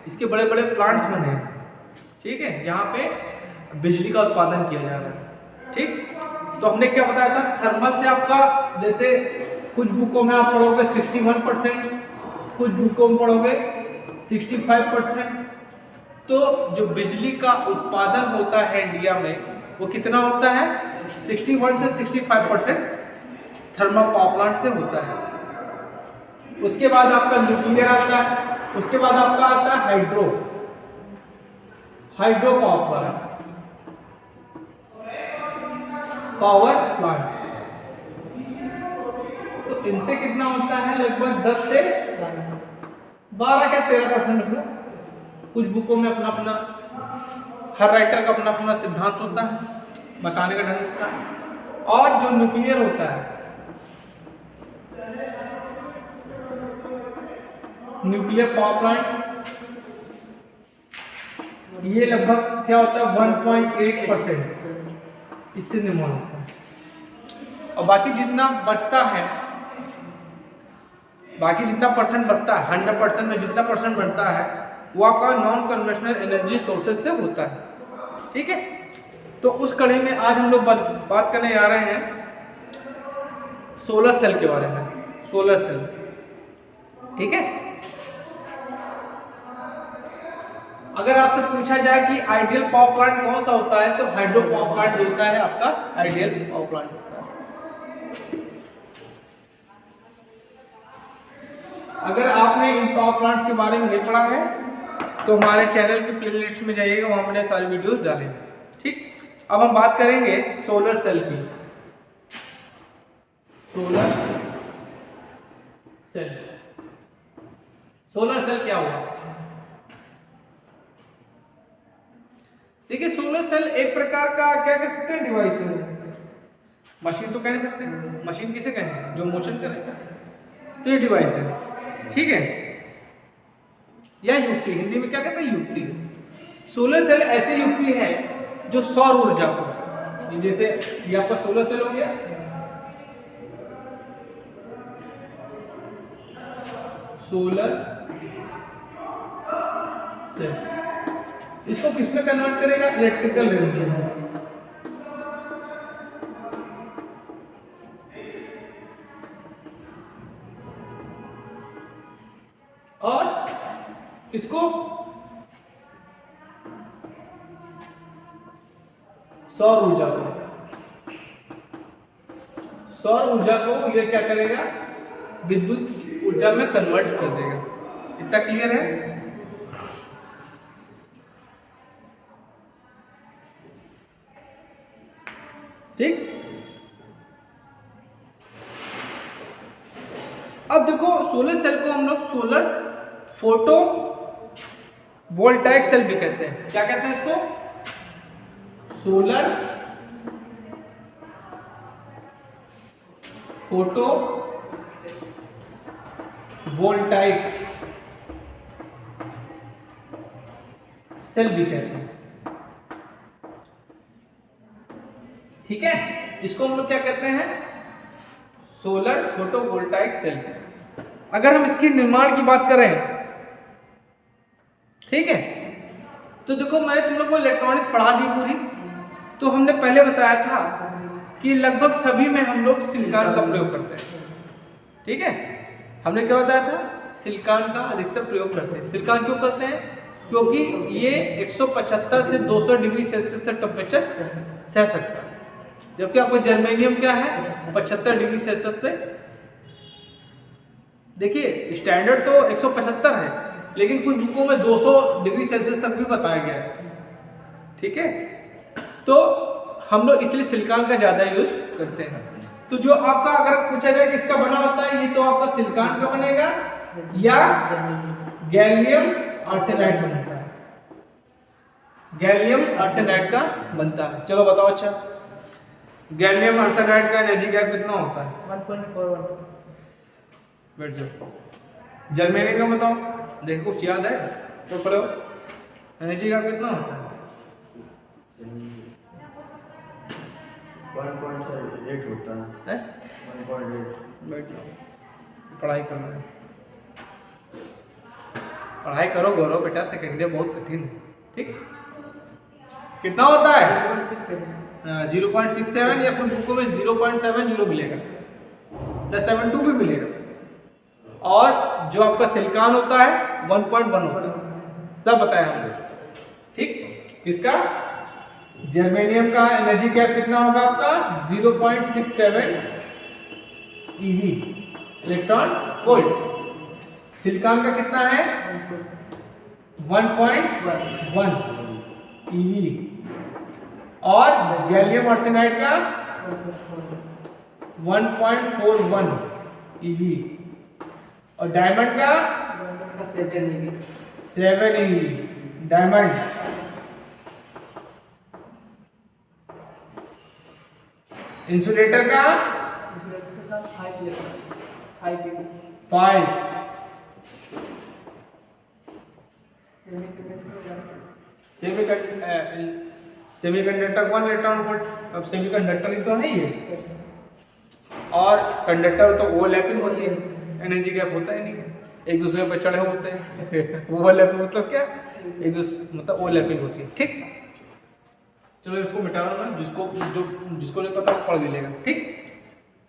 इसके बड़े बड़े प्लांट्स बने हैं। ठीक है, जहाँ पे बिजली का उत्पादन किया जा रहा है। ठीक, तो हमने क्या बताया था, थर्मल से आपका, जैसे कुछ बुकों में आप पढ़ोगे 61%, कुछ बुकों में पढ़ोगे 65%। तो जो बिजली का उत्पादन होता है इंडिया में वो कितना होता है, 61 से 65% थर्मल पावर प्लांट से होता है। उसके बाद आपका न्यूक्लियर आता है, उसके बाद आपका आता है हाइड्रो पावर प्लांट। तो इनसे कितना होता है, लगभग 10 से 12 क्या 13% अपना। कुछ बुकों में अपना अपना, हर राइटर का अपना अपना सिद्धांत होता है, बताने का ढंग होता है। और जो न्यूक्लियर होता है, न्यूक्लियर पावर प्लांट, ये लगभग क्या होता है 1.8%, इससे निम्न होता है। और बाकी जितना बचता है, बाकी जितना परसेंट बचता है, 100% में जितना परसेंट बढ़ता है वो आपका नॉन कन्वेंशनल एनर्जी सोर्सेज से होता है। ठीक है, तो उस कड़ी में आज हम लोग बात करने जा रहे हैं सोलर सेल के बारे में। सोलर सेल, ठीक है, अगर आपसे पूछा जाए कि आइडियल पावर प्लांट कौन सा होता है, तो हाइड्रो पावर प्लांट होता है आपका आइडियल पावर प्लांट होता है। अगर आपने इन पावर प्लांट्स के बारे में नहीं पढ़ा है तो हमारे चैनल के प्लेलिस्ट में जाइएगा, वहां हमने सारी वीडियोस डाले हैं। ठीक, अब हम बात करेंगे सोलर सेल की। सोलर सेल क्या हुआ? देखिए, सोलर सेल एक प्रकार का क्या कह सकते हैं, डिवाइस है। मशीन तो कह नहीं सकते, मशीन किसे कहें, जो मोशन करे, तो ये डिवाइस है। ठीक है, या युक्ति, हिंदी में क्या कहते हैं, युक्ति। सोलर सेल ऐसी युक्ति है जो सौर ऊर्जा को, जैसे ये आपका सोलर सेल हो गया, सोलर सेल, इसको किस में कन्वर्ट करेगा, इलेक्ट्रिकल रेंज में। और इसको सौर ऊर्जा को ये क्या करेगा, विद्युत ऊर्जा में कन्वर्ट कर देगा। इतना क्लियर है? ठीक, अब देखो सोलर सेल को हम लोग सोलर फोटो वोल्टाइक सेल भी कहते हैं। क्या कहते हैं इसको? सोलर फोटो वोल्टाइक सेल भी कहते हैं। ठीक है, इसको हम लोग क्या कहते हैं, सोलर फोटोवोल्टाइक सेल। अगर हम इसके निर्माण की बात करें, ठीक है, तो देखो मैंने तुम लोग को इलेक्ट्रॉनिक्स पढ़ा दी पूरी। तो हमने पहले बताया था कि लगभग सभी में हम लोग सिलिकॉन का प्रयोग करते हैं। ठीक है, हमने क्या बताया था, सिलिकॉन का अधिकतर प्रयोग करते हैं। सिलिकॉन क्यों करते हैं? क्योंकि ये 175 से 200 डिग्री सेल्सियस तक टेम्परेचर सह सकता है, जबकि आपको जर्मेनियम क्या है 75 डिग्री सेल्सियस से। देखिए स्टैंडर्ड तो 175 है, लेकिन कुछ बुकों में 200 डिग्री सेल्सियस तक भी बताया गया है। ठीक है, तो हम लोग इसलिए सिलिकॉन का ज्यादा यूज करते हैं। तो जो आपका अगर पूछा जाए किसका बना होता है, ये तो आपका सिलिकॉन का बनेगा या गैलियम आर्सेनाइड का बनता है, गैलियम आर्सेनाइड का बनता है। चलो बताओ, अच्छा गैलियम आर्सेनाइड का एनर्जी गैप कितना होता है? 1.41। बैठ जाओ। जर्मेनियम का बताओ, देखो कुछ याद है तो पढ़ो, एनर्जी गैप कितना होता है? 1.8 होता है। 1.8। बैठ जाओ, पढ़ाई करना है, पढ़ाई करो गौरव बेटा, सेकेंड ईयर बहुत कठिन है। ठीक, कितना होता है? 0.67 या कुछ बुकों में 0.70 मिलेगा, 72 भी मिलेगा। और जो आपका सिलिकॉन होता है 1.1 होता है, सब बताया हम लोग। ठीक, किसका? जर्मेनियम का एनर्जी गैप कितना होगा आपका? 0.67 eV इलेक्ट्रॉन वोल्ट। सिलिकॉन का कितना है? 1.1 eV। और गैलियम आर्सेनाइड का 1.41 eV। और डायमंड का 7 eV। डायमंड इंसुलेटर का 5। Semiconductor 1 electron volt. अब सेमीकंडक्टर ही तो है ये, और कंडक्टर तो ओवरलैपिंग होती है, एनर्जी गैप होता ही नहीं, एक दूसरे पर चढ़े होते हैं। ओवरलैपिंग मतलब क्या? एक दूसरे मतलब ओवरलैपिंग होती है। ठीक, चलो इसको मिटा लो ना, जिसको नहीं पता पढ़ भी लेगा। ठीक,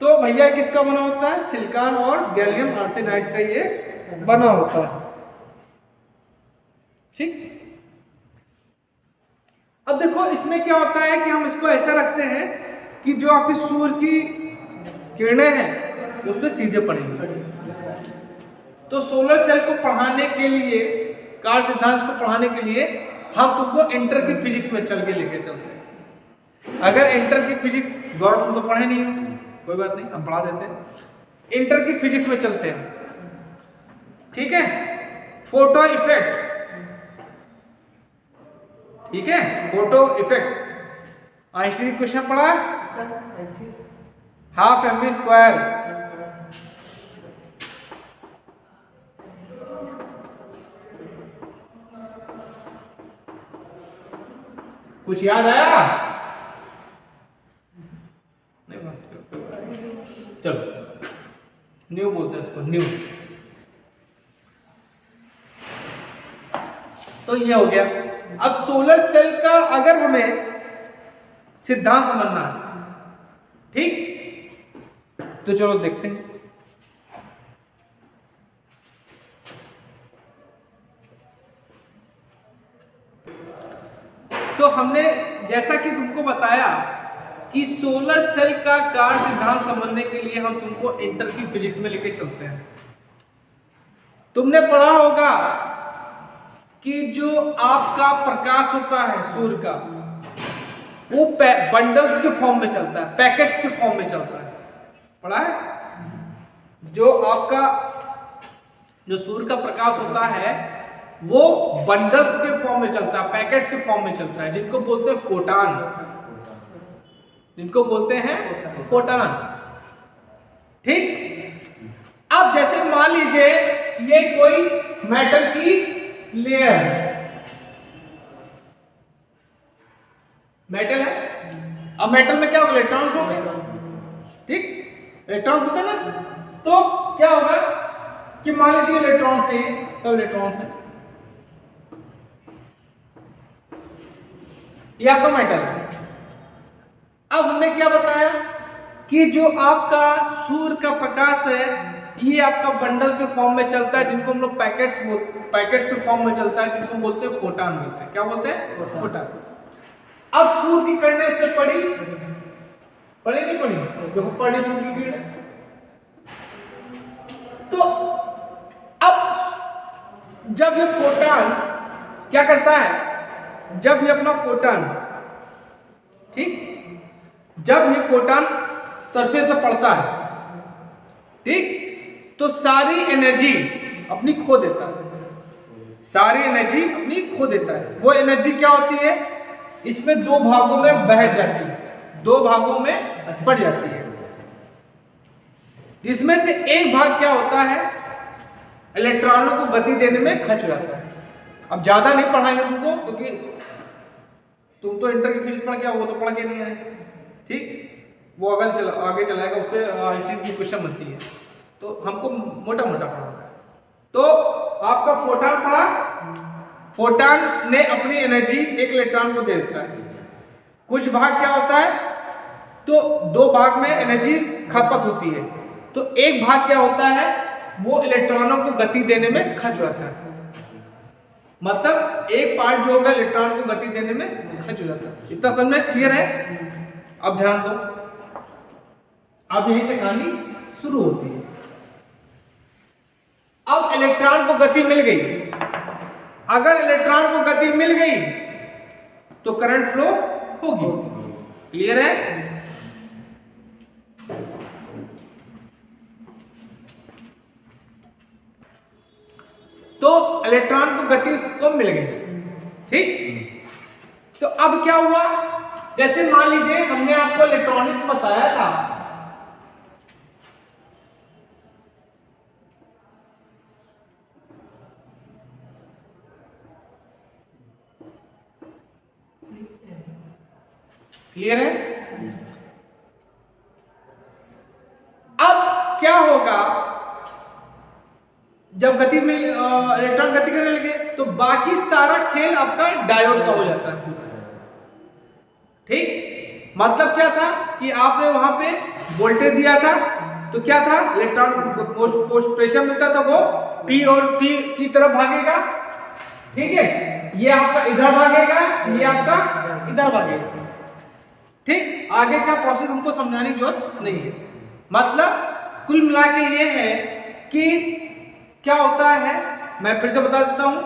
तो भैया किसका बना होता है? सिलिकॉन और गैलियम आर्सेनाइड का ये बना होता है। ठीक, अब देखो इसमें क्या होता है कि हम इसको ऐसा रखते हैं कि जो आपकी सूर्य की किरणें हैं उस पर सीधे पड़ेंगी। तो सोलर सेल को पढ़ाने के लिए, कार्य सिद्धांत को पढ़ाने के लिए हम तुमको इंटर की फिजिक्स में चल के लेके चलते हैं। अगर इंटर की फिजिक्स, गौरव तुम तो पढ़े नहीं हो, कोई बात नहीं, हम पढ़ा देते हैं। इंटर की फिजिक्स में चलते हैं। ठीक है, फोटो इफेक्ट। ठीक है, फोटो इफेक्ट आइंस्टीन क्वेश्चन पढ़ा है, हाफ mv स्क्वायर। कुछ याद आया? नहीं, चलो न्यू बोलते हैं इसको, न्यू। तो ये हो गया। अब सोलर सेल का अगर हमें सिद्धांत समझना है, ठीक, तो चलो देखते हैं। तो हमने जैसा कि तुमको बताया कि सोलर सेल का कार्य सिद्धांत समझने के लिए हम तुमको इंटर की फिजिक्स में लेके चलते हैं। तुमने पढ़ा होगा कि जो आपका प्रकाश होता है सूर्य का, वो बंडल्स के फॉर्म में चलता है, पैकेट्स के फॉर्म में चलता है। पढ़ा है? जो आपका जो सूर्य का प्रकाश होता है वो बंडल्स के फॉर्म में चलता है, पैकेट्स के फॉर्म में चलता है, जिनको बोलते हैं फोटान, जिनको बोलते हैं फोटान। ठीक, अब जैसे मान लीजिए ये कोई मेटल की लेयर है, मेटल है। अब मेटल में क्या होगा? इलेक्ट्रॉन्स होंगे। ठीक, इलेक्ट्रॉन्स होते हैं ना, तो क्या होगा कि मान लीजिए इलेक्ट्रॉन्स है, सब इलेक्ट्रॉन्स है, ये आपका मेटल है। अब हमने क्या बताया कि जो आपका सूर्य का प्रकाश है ये आपका बंडल के फॉर्म में चलता है, जिनको हम लोग पैकेट्स के फॉर्म में चलता है, जिनको बोलते हैं फोटान बोलते हैं। क्या बोलते हैं? फोटान। अब सूर्य की किरणें इस पे पड़ी नहीं पड़ी? देखो पड़ी सूर्य की किरणें। तो अब जब ये फोटान क्या करता है, जब ये अपना फोटान, ठीक, जब ये फोटान सरफेस पे पड़ता है, ठीक, तो सारी एनर्जी अपनी खो देता है, सारी एनर्जी अपनी खो देता है। वो एनर्जी क्या होती है, इसमें दो भागों में बह जाती है, दो भागों में बढ़ जाती है। इसमें से एक भाग क्या होता है, इलेक्ट्रॉनों को गति देने में खर्च हो जाता है। अब ज्यादा नहीं पढ़ाएंगे तुमको, क्योंकि तुम तो इंटर की फिजिक्स पढ़ के आओ, वो तो पढ़ के नहीं आए, ठीक, वो अगर आगे चलाएगा, उससे की क्वेश्चन बनती है, तो हमको मोटा मोटा पढ़ाना है। तो आपका फोटान पढ़ा, फोटान ने अपनी एनर्जी एक इलेक्ट्रॉन को दे देता है। कुछ भाग क्या होता है, तो दो भाग में एनर्जी खपत होती है, तो एक भाग क्या होता है, वो इलेक्ट्रॉनों को गति देने में खर्च हो जाता है। मतलब एक पार्ट जो होगा इलेक्ट्रॉन को गति देने में खर्च हो जाता है। इतना समझ में क्लियर है? अब ध्यान दो, अब यहीं से कहानी शुरू होती है। अब इलेक्ट्रॉन को गति मिल गई, अगर इलेक्ट्रॉन को गति मिल गई तो करंट फ्लो होगी। क्लियर है? तो इलेक्ट्रॉन को गति उसको मिल गई, ठीक। तो अब क्या हुआ, जैसे मान लीजिए हमने आपको इलेक्ट्रॉनिक्स बताया था, क्लियर है? अब क्या होगा, जब गति में इलेक्ट्रॉन गति करने लगे तो बाकी सारा खेल आपका डायोड का हो जाता है पूरा, ठीक। मतलब क्या था कि आपने वहां पे वोल्टेज दिया था, तो क्या था, इलेक्ट्रॉन को प्रेशर मिलता था, वो P और P की तरफ भागेगा, ठीक है, ये आपका इधर भागेगा, ये आपका इधर भागेगा, ठीक। आगे का प्रोसेस हमको समझाने की जरूरत नहीं है। मतलब कुल मिला के ये है कि क्या होता है, मैं फिर से बता देता हूं,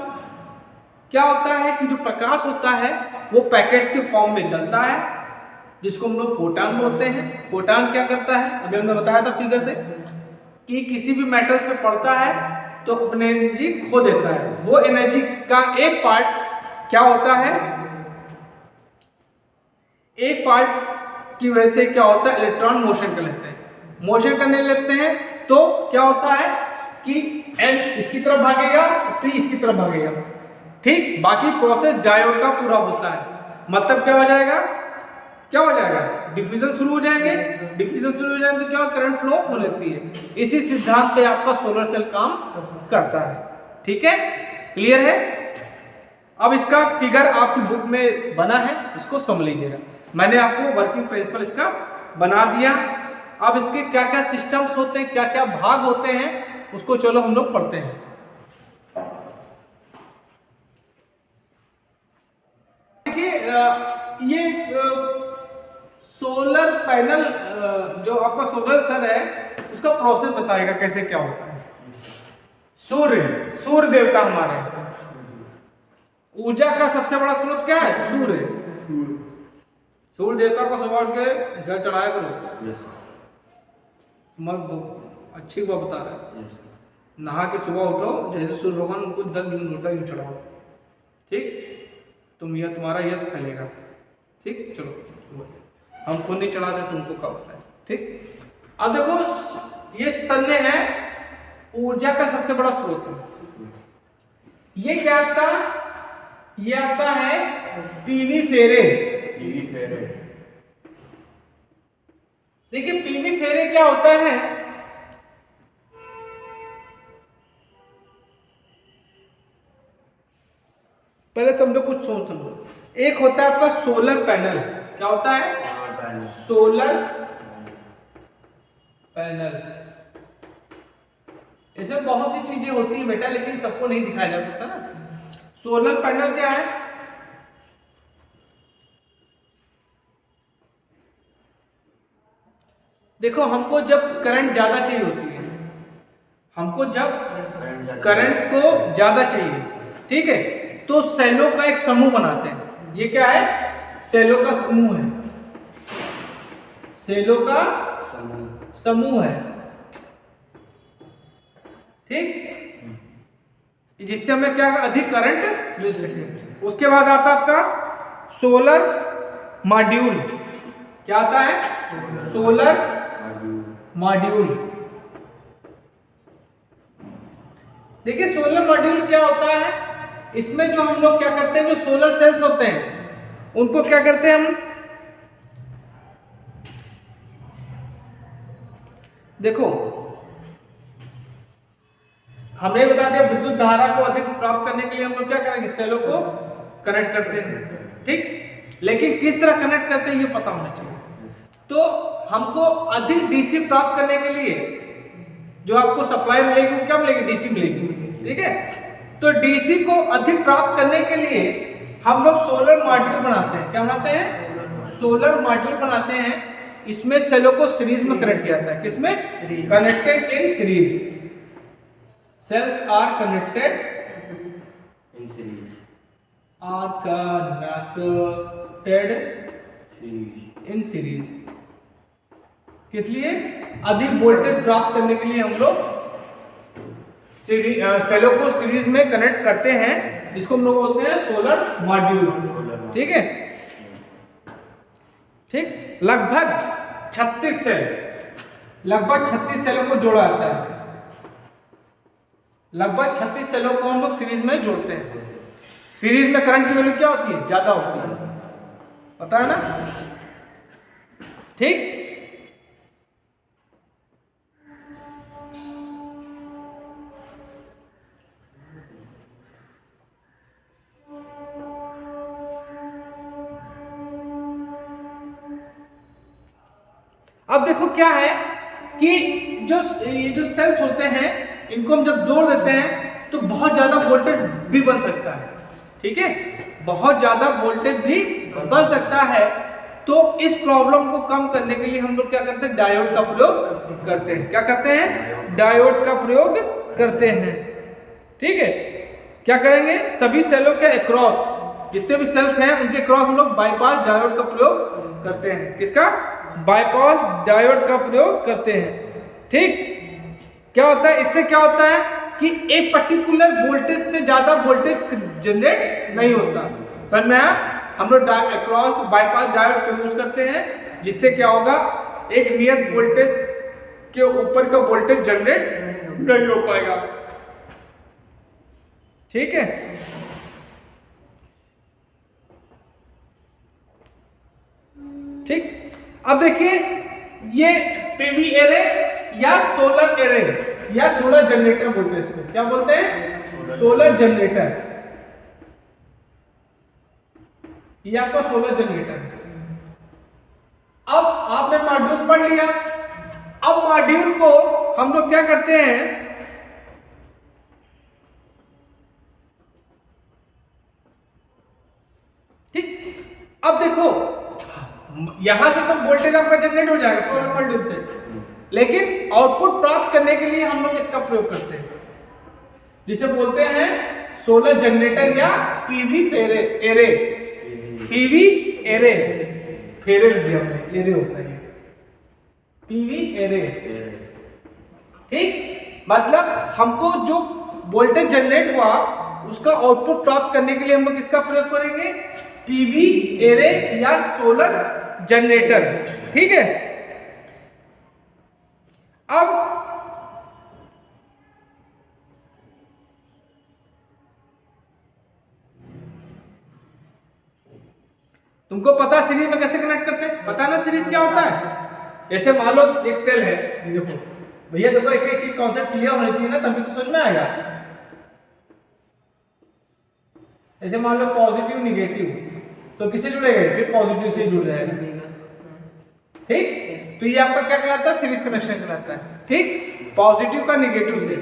क्या होता है कि जो प्रकाश होता है वो पैकेट्स के फॉर्म में चलता है, जिसको हम लोग फोटान बोलते हैं। फोटान क्या करता है, अभी हमने बताया था फिगर से, कि किसी भी मेटल्स पे पड़ता है तो अपनी एनर्जी खो देता है। वो एनर्जी का एक पार्ट क्या होता है, एक पार्ट की वजह से क्या होता है, इलेक्ट्रॉन मोशन कर लेते हैं। मोशन करने लगते हैं तो क्या होता है कि N इसकी तरफ भागेगा, P इसकी तरफ भागेगा, ठीक। बाकी प्रोसेस डायोड का पूरा होता है। मतलब क्या हो जाएगा, क्या हो जाएगा, डिफ्यूजन शुरू हो जाएंगे, डिफ्यूजन शुरू हो जाएंगे तो क्या करंट फ्लो होने लगती है। इसी सिद्धांत पे आपका सोलर सेल काम करता है, ठीक है, क्लियर है? अब इसका फिगर आपकी बुक में बना है, इसको समझ लीजिएगा। मैंने आपको वर्किंग प्रिंसिपल इसका बना दिया। अब इसके क्या क्या सिस्टम्स होते हैं, क्या क्या भाग होते हैं, उसको चलो हम लोग पढ़ते हैं। देखिए ये सोलर पैनल जो आपका सोलर सेल है उसका प्रोसेस बताएगा कैसे क्या होता है। सूर्य देवता हमारे, ऊर्जा का सबसे बड़ा स्रोत क्या है, सूर्य देवता को सुबह उठ के जल चढ़ाया करो। अच्छी बात बता रहा है, नहा के सुबह उठो, जैसे सूर्य भगवान उनको जल लोटा यूं चढ़ाओ, ठीक, तुम्हारा यश फैलेगा, ठीक। चलो हम खुद नहीं चढ़ाते, तुमको क्या होता है, ठीक। अब देखो ये शल्य है, ऊर्जा का सबसे बड़ा स्रोत है। ये क्या आपका, ये आपका है पीवी फेरे। देखिए पीवी फेरे क्या होता है, पहले समझो, कुछ सोच समझो। एक होता है आपका सोलर पैनल, क्या होता है, सोलर पैनल। इसमें बहुत सी चीजें होती हैं बेटा, लेकिन सबको नहीं दिखाया जा सकता ना। सोलर पैनल क्या है? देखो, हमको जब करंट ज्यादा चाहिए होती है, हमको जब करंट को ज्यादा चाहिए, ठीक है, तो सेलों का एक समूह बनाते हैं। ये क्या है? सेलों का समूह है, सेलों का समूह है, ठीक, जिससे हमें क्या अधिक करंट मिल सके। उसके बाद आता है आपका सोलर मॉड्यूल। क्या आता है? Solar module. देखिए, सोलर मॉड्यूल क्या होता है? इसमें जो हम लोग क्या करते हैं, जो सोलर सेल्स होते हैं उनको क्या करते हैं हम, देखो हमने बता दिया विद्युत धारा को अधिक प्राप्त करने के लिए हम लोग क्या करेंगे, सेलों को कनेक्ट करते हैं, ठीक। लेकिन किस तरह कनेक्ट करते हैं ये पता होना चाहिए। तो हमको अधिक डीसी प्राप्त करने के लिए जो आपको सप्लाई मिलेगी वो क्या मिलेगी? डीसी मिलेगी, ठीक है। तो डीसी को अधिक प्राप्त करने के लिए हम लोग सोलर मॉड्यूल बनाते हैं। क्या बनाते हैं? सोलर मॉड्यूल बनाते हैं। इसमें सेलों को सीरीज में कनेक्ट किया जाता है। किसमें? Connected in series. Cells are connected in series, connected in series. किस लिए? अधिक वोल्टेज प्राप्त करने के लिए हम लोग सेलों को सीरीज में कनेक्ट करते हैं, जिसको हम लोग बोलते हैं सोलर मॉड्यूल, ठीक है, ठीक। लगभग 36 सेल, लगभग 36 सेलों को जोड़ा जाता है। लगभग 36 सेलों को हम लोग सीरीज में जोड़ते हैं। सीरीज में करंट की वैल्यू क्या होती है? ज्यादा होती है, पता है ना, ठीक। अब देखो क्या है कि ये जो सेल्स होते हैं इनको हम जब जोड़ देते हैं तो बहुत ज्यादा वोल्टेज भी बन सकता है, ठीक है, बहुत ज्यादा वोल्टेज भी बन सकता है। तो इस प्रॉब्लम को कम करने के लिए हम लोग क्या करते हैं? डायोड का प्रयोग करते हैं। क्या करते हैं? डायोड का प्रयोग करते हैं, ठीक है। क्या करेंगे? सभी सेलों के अक्रॉस, जितने भी सेल्स हैं उनके क्रॉस हम लोग बाईपास डायोड का प्रयोग करते हैं। किसका? बाईपास डायोड का प्रयोग करते हैं, ठीक। क्या होता है इससे? क्या होता है कि एक पर्टिकुलर वोल्टेज से ज्यादा वोल्टेज जनरेट नहीं होता। समझ में आया? हम लोग अक्रॉस बाईपास डायोड को यूज करते हैं, जिससे क्या होगा, एक नियत वोल्टेज के ऊपर का वोल्टेज जनरेट नहीं हो पाएगा, ठीक है। ठीक, अब देखिए ये पीवी एरे या सोलर एरे या सोलर जनरेटर बोलते हैं इसको। क्या बोलते हैं? Solar generator. ये आपका सोलर जनरेटर है। अब आपने मॉड्यूल पढ़ लिया। अब मॉड्यूल को हम लोग क्या करते हैं, ठीक। अब देखो यहां से तो वोल्टेज आपका जनरेट हो जाएगा सोलर मॉड्यूल से, लेकिन आउटपुट प्राप्त करने के लिए हम लोग इसका प्रयोग करते हैं, जिसे बोलते हैं सोलर जनरेटर या पीवी एरे। पीवी एरे, फेरे लिख दिया हमने, एरे होता है पीवी एरे, ठीक। मतलब हमको जो वोल्टेज जनरेट हुआ उसका आउटपुट प्राप्त करने के लिए हम लोग किसका प्रयोग करेंगे? पीवी एरे या सोलर जनरेटर, ठीक है। अब तुमको पता सीरीज में कैसे कनेक्ट करते हैं? पता ना सीरीज क्या होता है? जैसे मान लो एक सेल है, देखो भैया, देखो एक एक चीज कॉन्सेप्ट क्लियर होनी चाहिए ना, तभी तो समझ में आएगा। ऐसे मान लो पॉजिटिव निगेटिव, तो किससे जुड़ेगा? फिर पॉजिटिव से जुड़ जाएगा, ठीक। तो ये आपका क्या कहलाता है? सीरीज कनेक्शन कहलाता है, ठीक। पॉजिटिव का निगेटिव से,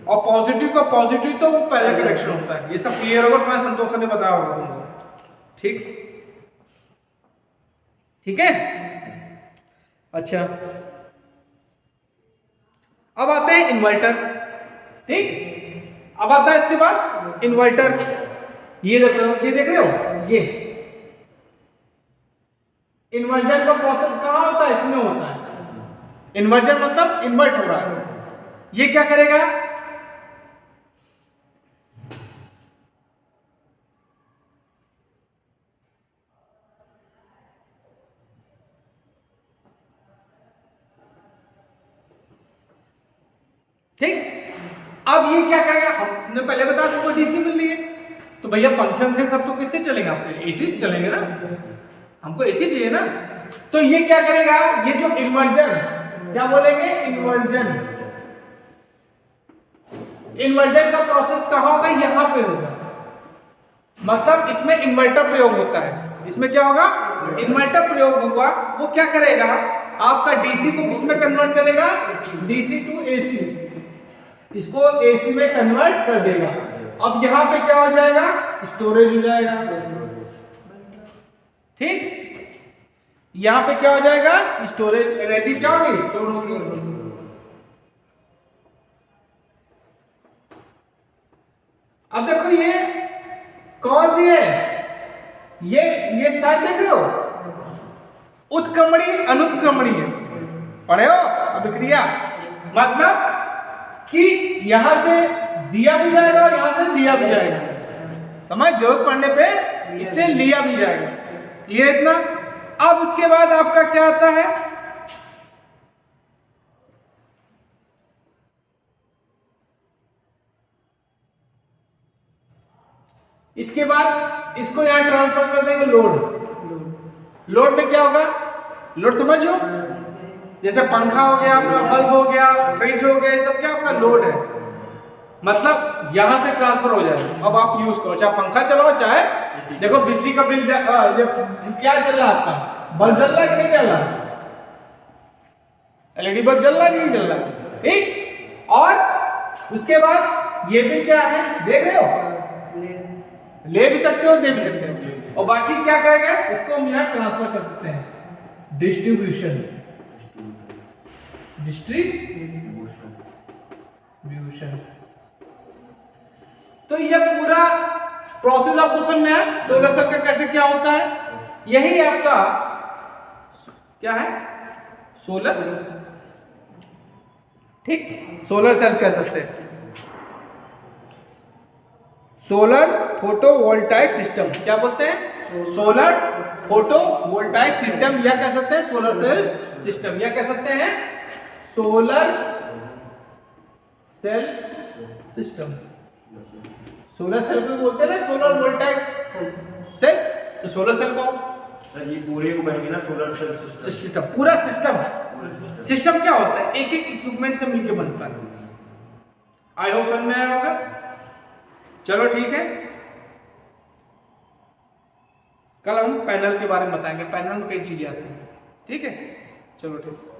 और पॉजिटिव का पॉजिटिव तो वो पहला कनेक्शन होता है। ये सब क्लियर होगा, तुम्हारे संतोष ने बताया होगा तुमको। ठीक ठीक है। अच्छा, अब आते हैं इन्वर्टर। ठीक, अब आता है इसके बाद इन्वर्टर। ये देख रहे हो, ये देख रहे हो, ये इन्वर्जन का प्रोसेस कहां होता है? इसमें होता है। इन्वर्जन मतलब इन्वर्ट हो रहा है। ये क्या करेगा? ठीक, अब ये क्या करेगा? हमने पहले बताया तुमको डीसी मिल रही है, तो भैया पंखे उनके सब तो किससे चलेंगे? आपके एसी से चलेंगे ना, हमको एसी चाहिए ना। तो ये क्या करेगा? ये जो इन्वर्जन, क्या बोलेंगे? इन्वर्जन। इन्वर्जन का प्रोसेस कहां होगा? यहां पे होगा। मतलब इसमें इन्वर्टर प्रयोग होता है। इसमें क्या होगा? इन्वर्टर प्रयोग होगा। वो क्या करेगा? आपका डीसी को किस में कन्वर्ट करेगा? डीसी टू एसी, इसको एसी में कन्वर्ट कर देगा। अब यहां पे क्या हो जाएगा? स्टोरेज हो जाएगा। ठीक, यहां पे क्या हो जाएगा? स्टोरेज एनर्जी क्या होगी? स्टोर होगी। अब देखो ये कौन सी है? ये साइड देख रहे हो? उत्क्रमणी अनुत्क्रमणी है। पढ़े हो अभिक्रिया? मतलब कि यहां से दिया भी जाएगा और यहां से लिया भी जाएगा। समझ, जरूरत पड़ने पे इससे लिया भी जाएगा। क्लियर इतना? अब उसके बाद आपका क्या आता है? इसके बाद इसको यहां ट्रांसफर कर देंगे लोड। लोड में क्या होगा? लोड समझो, जैसे पंखा हो गया, आपका बल्ब हो गया, फ्रिज हो गया, ये सब क्या आपका लोड है। मतलब यहां से ट्रांसफर हो जाएगा। अब आप यूज करो, चाहे पंखा चलाओ, चाहे देखो बिजली का बिल क्या चल रहा है आपका? बल्ब जल रहा है कि नहीं जल रहा? एलईडी बल्ब जल रहा है कि नहीं जल रहा? ठीक, और उसके बाद ये भी क्या है? देख रहे हो? ले भी सकते हो, दे भी सकते हो। और बाकी क्या करेंगे? इसको हम यहां ट्रांसफर कर सकते हैं। Distribution, distribution. तो ये पूरा प्रोसेस आपको समझ में आया? सोलर सेल का कैसे क्या होता है? यही आपका क्या है? सोलर। ठीक, सोलर सेल्स कह सकते हैं। सोलर फोटोवोल्टाइक सिस्टम क्या बोलते हैं? सोलर फोटोवोल्टाइक सिस्टम, या कह सकते हैं सोलर सेल सिस्टम, या कह सकते हैं solar cell system. Solar cell को बोलते हैं ना सोलर वोल्टाइक सेल। तो सोलर सेल को सर ये पूरे को कहेंगे ना सोलर सेल सिस्टम। पूरा सिस्टम, सिस्टम क्या होता है? एक एक इक्विपमेंट से मिलकर बनता है। आई होप समझ में आया होगा। चलो ठीक है, कल हम पैनल के बारे में बताएंगे। पैनल में कई चीजें आती हैं। ठीक है, चलो ठीक।